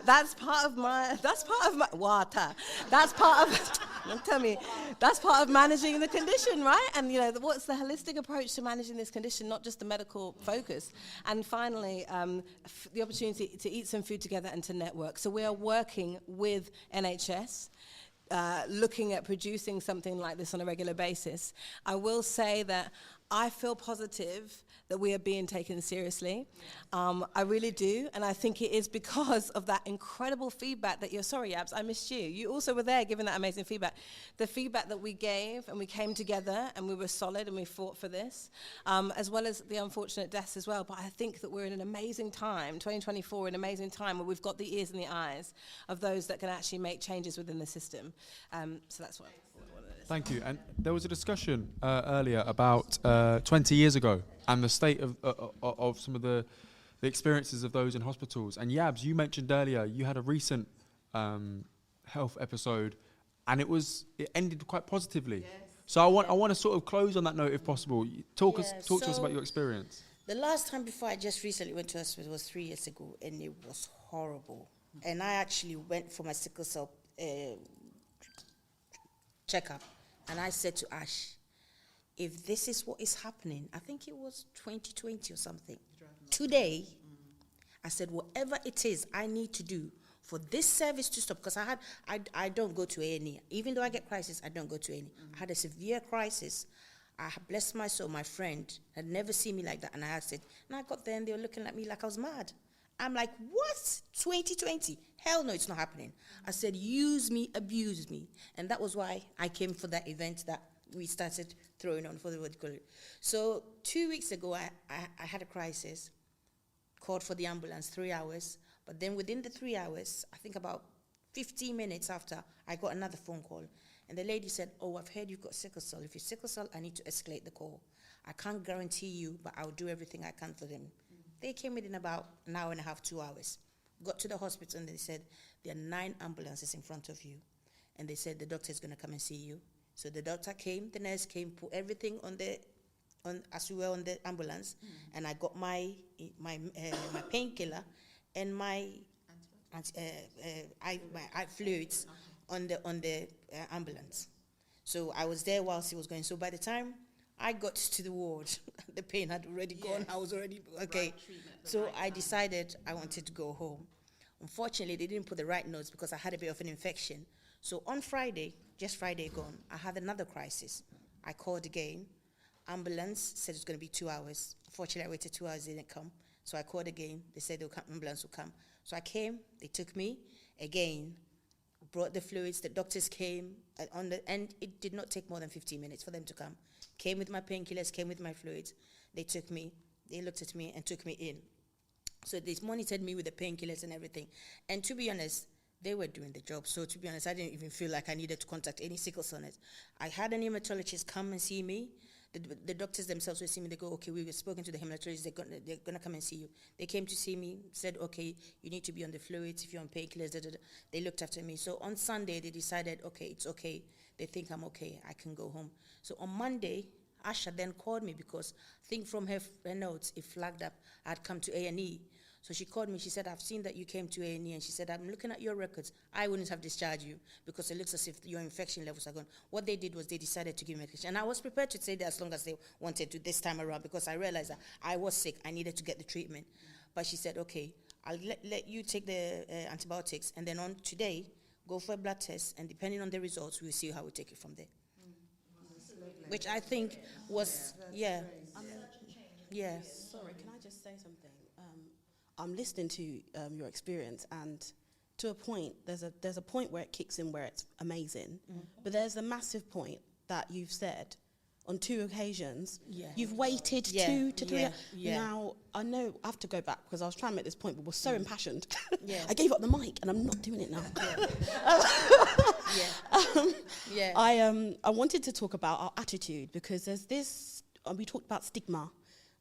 that's part of water. That's part of don't tell me. That's part of managing the condition, right? And you know, what's the holistic approach to managing this condition, not just the medical focus. And finally, the opportunity to eat some food together and to network. So we are working with NHS, looking at producing something like this on a regular basis. I will say that I feel positive that we are being taken seriously. I really do, and I think it is because of that incredible feedback that sorry, Yabs, I missed you. You also were there giving that amazing feedback. The feedback that we gave, and we came together, and we were solid, and we fought for this, as well as the unfortunate deaths as well. But I think that we're in an amazing time, 2024, an amazing time where we've got the ears and the eyes of those that can actually make changes within the system. So that's what it is. Thank you. And there was a discussion earlier about 20 years ago and the state of some of the experiences of those in hospitals. And Yabs, you mentioned earlier you had a recent health episode, and it ended quite positively. Yes. So I want to sort of close on that note, if possible. Talk to us about your experience. The last time before I just recently went to hospital was 3 years ago, and it was horrible. And I actually went for my sickle cell checkup, and I said to Ash, if this is what is happening, I think it was 2020 or something, today, I said, whatever it is I need to do for this service to stop, because I don't go to A&E. Even though I get crisis, I don't go to A&E. I had a severe crisis. I bless my soul, my friend had never seen me like that, and I said, and I got there and they were looking at me like I was mad. I'm like, what? 2020? Hell no, it's not happening. I said, use me, abuse me. And that was why I came for that event that we started throwing on for the what call it. So 2 weeks ago, I had a crisis, called for the ambulance, 3 hours. But then within the 3 hours, I think about 15 minutes after, I got another phone call. And the lady said, oh, I've heard you've got sickle cell. If you're sickle cell, I need to escalate the call. I can't guarantee you, but I'll do everything I can for them. They came within about an hour and a half, 2 hours. Got to the hospital and they said, there are 9 ambulances in front of you. And they said, the doctor's going to come and see you. So the doctor came, the nurse came, put everything as we were on the ambulance. And I got my painkiller and my fluids on the ambulance. So I was there whilst he was going. So by the time I got to the ward, the pain had already gone. I was already okay. So I decided I wanted to go home. Unfortunately, they didn't put the right notes because I had a bit of an infection. So on Friday, just Friday gone, I had another crisis. I called again. Ambulance said it's going to be 2 hours. Unfortunately, I waited 2 hours, they didn't come. So I called again. They said the ambulance will come. So I came. They took me again. Brought the fluids. The doctors came. And it did not take more than 15 minutes for them to come. Came with my painkillers, came with my fluids. They took me. They looked at me and took me in. So they monitored me with the painkillers and everything. And to be honest, they were doing the job. So to be honest, I didn't even feel like I needed to contact any sickle cellers. I had an hematologist come and see me. The doctors themselves would see me. They go, okay, we've spoken to the hematologist. They're gonna come and see you. They came to see me, said, okay, you need to be on the fluids if you're on painkillers. They looked after me. So on Sunday, they decided, okay, it's okay. They think I'm okay. I can go home. So on Monday, Asha then called me because I think from her notes, it flagged up I had come to A&E. So she called me. She said, I've seen that you came to A&E. And she said, I'm looking at your records. I wouldn't have discharged you because it looks as if your infection levels are gone. What they did was they decided to give me medication. And I was prepared to stay there as long as they wanted to this time around because I realized that I was sick. I needed to get the treatment. But she said, okay, I'll let you take the antibiotics. And then on today, go for a blood test. And depending on the results, we'll see how we take it from there. Which I think was, yeah. Yeah. Sorry, can I just say something? I'm listening to your experience, and to a point, there's a point where it kicks in where it's amazing, but there's a massive point that you've said on 2 occasions. Yeah. You've waited 2 to 3 hours. Yeah. Now, I know I have to go back because I was trying to make this point, but was so impassioned. Yeah. I gave up the mic, and I'm not doing it now. I wanted to talk about our attitude because there's this, we talked about stigma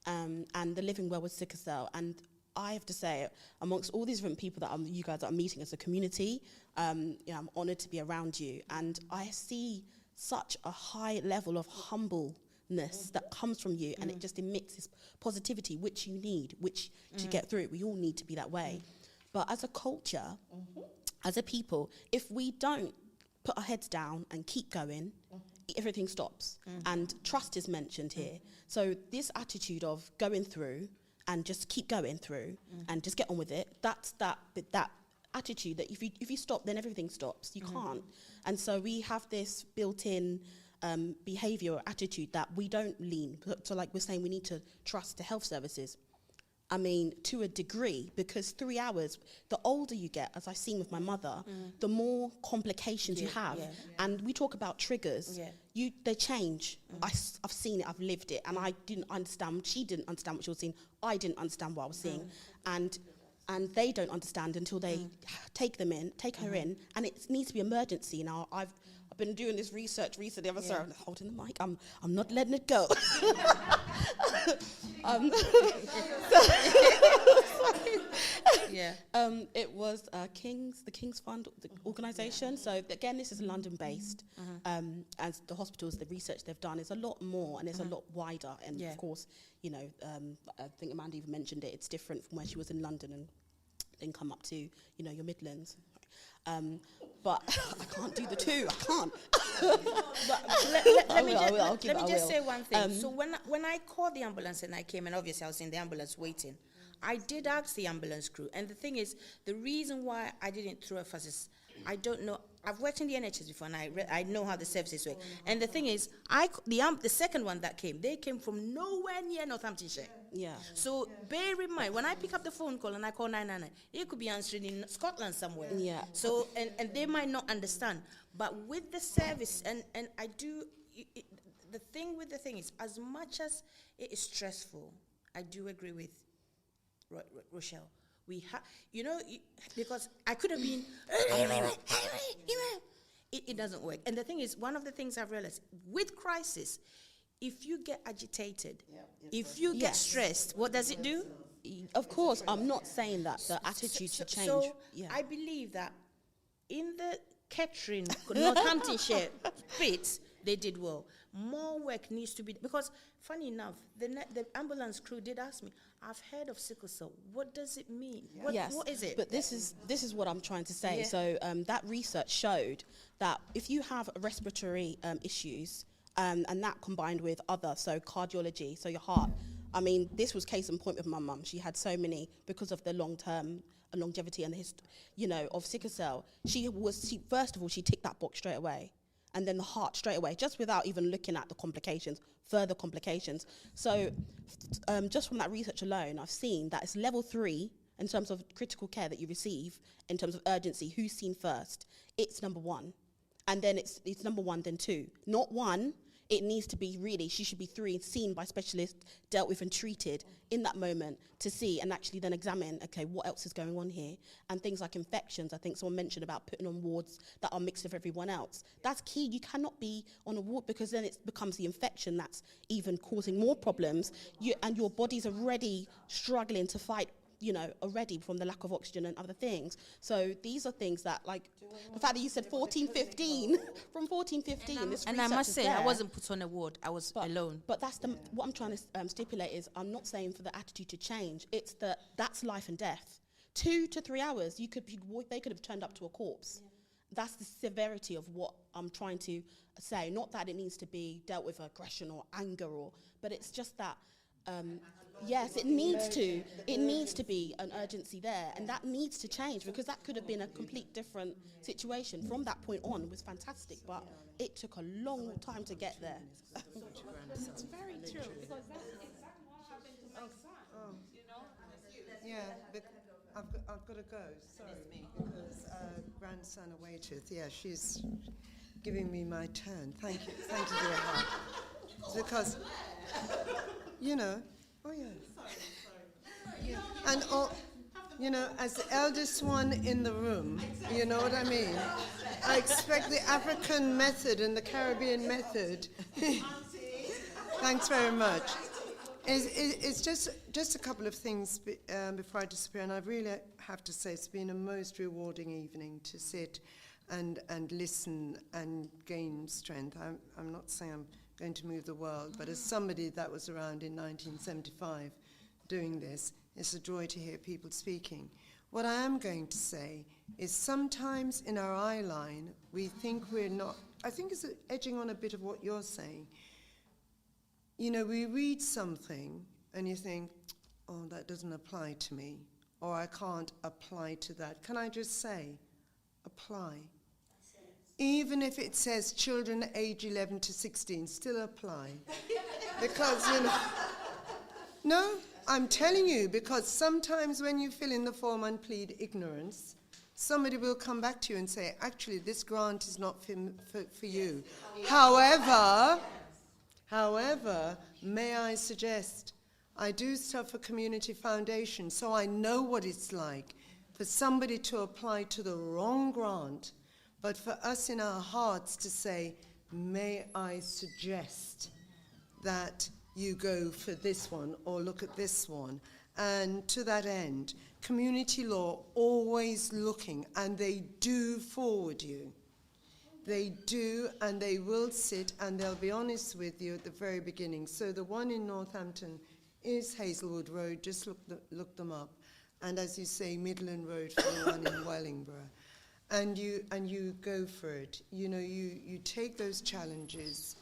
and the living well with sickle cell, and I have to say, amongst all these different people that you guys are meeting as a community, I'm honoured to be around you, and I see such a high level of humbleness that comes from you, and it just emits this positivity which you need, which to get through it, we all need to be that way. But as a culture, as a people, if we don't put our heads down and keep going, everything stops. And trust is mentioned here. So this attitude of going through and just keep going through and just get on with it, that's that attitude that if you stop, then everything stops. You can't. And so we have this built-in behaviour or attitude that we don't lean. So like we're saying, we need to trust the health services. I mean, to a degree, because 3 hours, the older you get, as I've seen with my mother, the more complications you have. And we talk about triggers. They change. I've seen it, I've lived it, and I didn't understand. She didn't understand what she was seeing. I didn't understand what I was seeing. And they don't understand until they take her in, and it needs to be emergency. Now, I've been doing this research recently. I'm holding the mic. I'm not letting it go. It was the King's Fund, the organisation. So again, this is London-based. As the hospitals, the research they've done is a lot more and it's a lot wider. And of course, I think Amanda even mentioned it. It's different from where she was in London and then come up to your Midlands. But I can't do the 2. I can't. Let me just say one thing. So when I called the ambulance and I came, and obviously I was in the ambulance waiting, I did ask the ambulance crew. And the thing is, the reason why I didn't throw a fuss is I don't know. I've worked in the NHS before, and I know how the services work. And the thing is, the second one that came, they came from nowhere near Northamptonshire. Yeah. So bear in mind, when I pick up the phone call and I call 999, it could be answering in Scotland somewhere. Yeah. So, and they might not understand. But with the service, and I do, the thing with the thing is, as much as it is stressful, I do agree with Rochelle. We have, because I could have been, it doesn't work. And the thing is, one of the things I've realized, with crisis, if you get agitated, if you get stressed, what does it do? Of course, I'm not saying that the attitude should change. So I believe that in the Kettering, Northamptonshire bits, they did well. More work needs to be, because funny enough, the ambulance crew did ask me, I've heard of sickle cell. What does it mean? What is it? But this is what I'm trying to say. Yeah. So that research showed that if you have respiratory issues, and that combined with other, so cardiology, so your heart. I mean, this was case in point with my mum. She had so many, because of the long-term longevity and the of sickle cell. She first of all, she ticked that box straight away. And then the heart straight away, just without even looking at the complications, further complications. So just from that research alone, I've seen that it's level 3 in terms of critical care that you receive, in terms of urgency, who's seen first. It's number 1. And then it's number 1, then 2. Not 1, it needs to be really, she should be 3, seen by specialists, dealt with and treated in that moment to see and actually then examine, okay, what else is going on here? And things like infections, I think someone mentioned about putting on wards that are mixed with everyone else. That's key. You cannot be on a ward, because then it becomes the infection that's even causing more problems. And your body's already struggling to fight, already from the lack of oxygen and other things. So these are things that, like, the fact that you said 14, 15, from 14, 15, this and I must say, I wasn't put on a ward. I was alone. But that's what I'm trying to stipulate is, I'm not saying for the attitude to change. It's that's life and death. 2 to 3 hours, they could have turned up to a corpse. Yeah. That's the severity of what I'm trying to say. Not that it needs to be dealt with aggression or anger, but it's just that. Yes, it needs to be an urgency there, and that needs to change, because that could have been a complete different situation. From that point on, it was fantastic, but it took a long time to get there. It's very true, because that's exactly what happened to my son. Yeah, I've got to go. Sorry, because grandson awaiteth. Yeah, she's giving me my turn. Thank you, dear heart. Because. Oh yeah. Sorry. And as the eldest one in the room, you know what I mean? I expect the African method and the Caribbean method. Thanks very much. It's just a couple of things before I disappear, and I really have to say it's been a most rewarding evening to sit and listen and gain strength. I'm not saying I'm going to move the world, but as somebody that was around in 1975 doing this, it's a joy to hear people speaking. What I am going to say is sometimes in our eye line, we think we're not, I think it's edging on a bit of what you're saying. We read something and you think, oh, that doesn't apply to me, or I can't apply to that. Can I just say, apply? Even if it says children age 11 to 16, still apply. Because, no, I'm telling you, because sometimes when you fill in the form and plead ignorance, somebody will come back to you and say, actually, this grant is not for you. However, may I suggest, I do stuff for Community Foundation, so I know what it's like for somebody to apply to the wrong grant, but for us in our hearts to say, may I suggest that you go for this one or look at this one. And to that end, community law always looking, and they do forward you. They do, and they will sit, and they'll be honest with you at the very beginning. So the one in Northampton is Hazelwood Road, just look them up. And as you say, Midland Road for the one in Wellingborough. And you go for it. You take those challenges,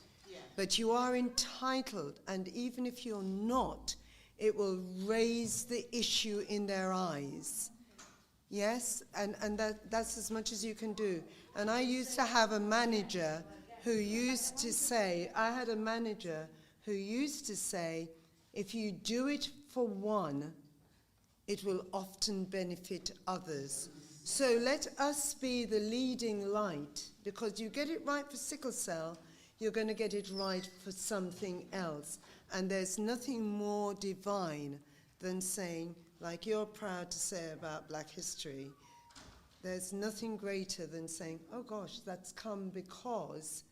but you are entitled, and even if you're not, it will raise the issue in their eyes. Yes, and that's as much as you can do. And I used to have a manager who used to say, if you do it for one, it will often benefit others. So let us be the leading light, because you get it right for sickle cell, you're going to get it right for something else. And there's nothing more divine than saying, like you're proud to say about Black history, there's nothing greater than saying, oh gosh, that's come because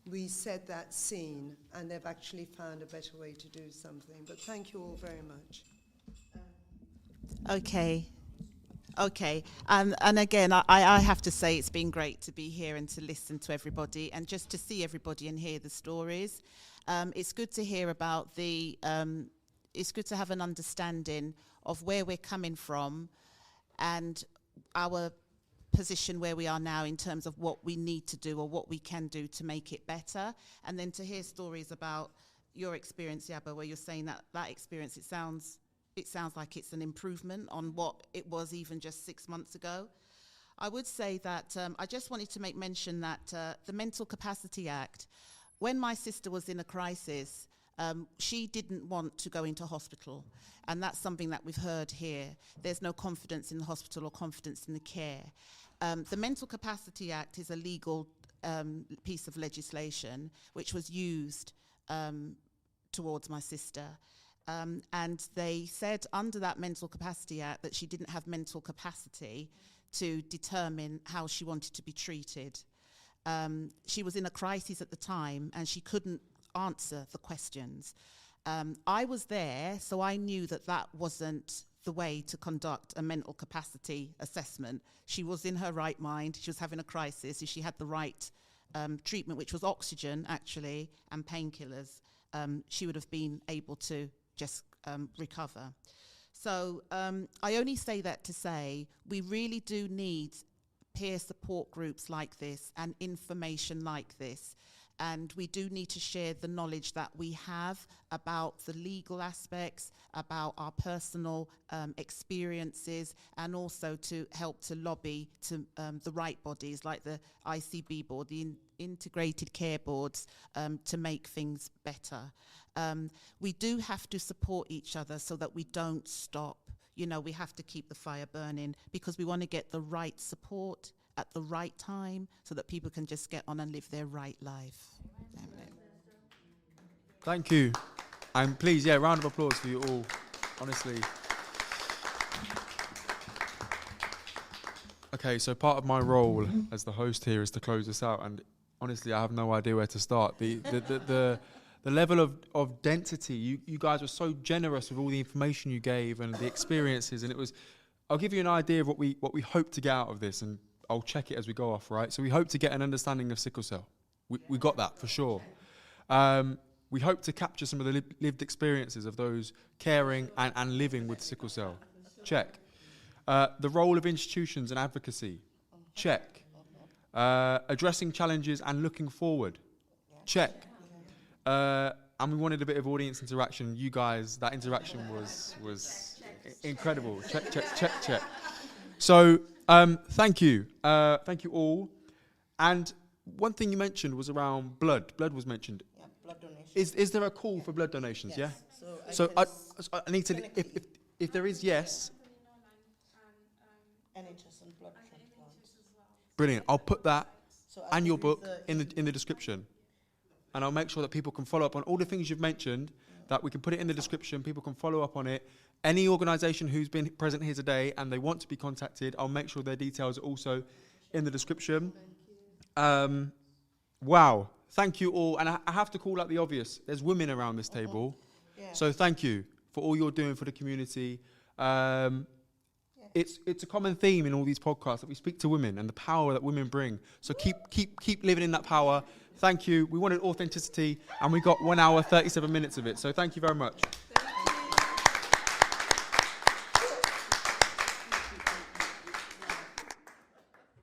we set that scene and they've actually found a better way to do something. But thank you all very much. Okay. And again, I have to say it's been great to be here and to listen to everybody and just to see everybody and hear the stories. It's good to hear about it's good to have an understanding of where we're coming from and our position where we are now in terms of what we need to do or what we can do to make it better. And then to hear stories about your experience, Yaba, where you're saying that experience, it sounds like it's an improvement on what it was even just 6 months ago. I would say that I just wanted to make mention that the Mental Capacity Act, when my sister was in a crisis, she didn't want to go into hospital. And that's something that we've heard here. There's no confidence in the hospital or confidence in the care. The Mental Capacity Act is a legal piece of legislation which was used towards my sister. And they said under that Mental Capacity Act that she didn't have mental capacity to determine how she wanted to be treated. She was in a crisis at the time and she couldn't answer the questions. I was there, so I knew that wasn't the way to conduct a mental capacity assessment. She was in her right mind, she was having a crisis, if she had the right treatment, which was oxygen actually, and painkillers, she would have been able to just recover. So I only say that to say we really do need peer support groups like this and information like this. And we do need to share the knowledge that we have about the legal aspects, about our personal experiences, and also to help to lobby to the right bodies like the ICB board, the Integrated Care Boards, to make things better. We do have to support each other so that we don't stop. You know, we have to keep the fire burning because we want to get the right support at the right time so that people can just get on and live their right life. Thank you. And please, round of applause for you all, honestly. Okay, so part of my role as the host here is to close this out, and honestly, I have no idea where to start. The level of density, you guys were so generous with all the information you gave and the experiences, and I'll give you an idea of what we hope to get out of this, and I'll check it as we go off, right? So we hope to get an understanding of sickle cell. We got that for sure. We hope to capture some of the lived experiences of those caring and living with sickle cell. Check. The role of institutions and advocacy. Check. Addressing challenges and looking forward. Check. And we wanted a bit of audience interaction. You guys, that interaction was incredible. Check. So thank you. Thank you all. And one thing you mentioned was around blood. Blood was mentioned. Yeah, blood donation. Is there a call for blood donations? Yes. Yeah. So I need to. If there is, yes. NHS and blood transplants. Brilliant. I'll put that and your book in in the description, and I'll make sure that people can follow up on all the things you've mentioned. That we can put it in the description. People can follow up on it. Any organisation who's been present here today and they want to be contacted, I'll make sure their details are also in the description. Wow. Thank you all. And I have to call out the obvious. There's women around this table. Yeah. So thank you for all you're doing for the community. It's a common theme in all these podcasts that we speak to women and the power that women bring. So keep living in that power. Thank you. We wanted authenticity and we got 1 hour, 37 minutes of it. So thank you very much.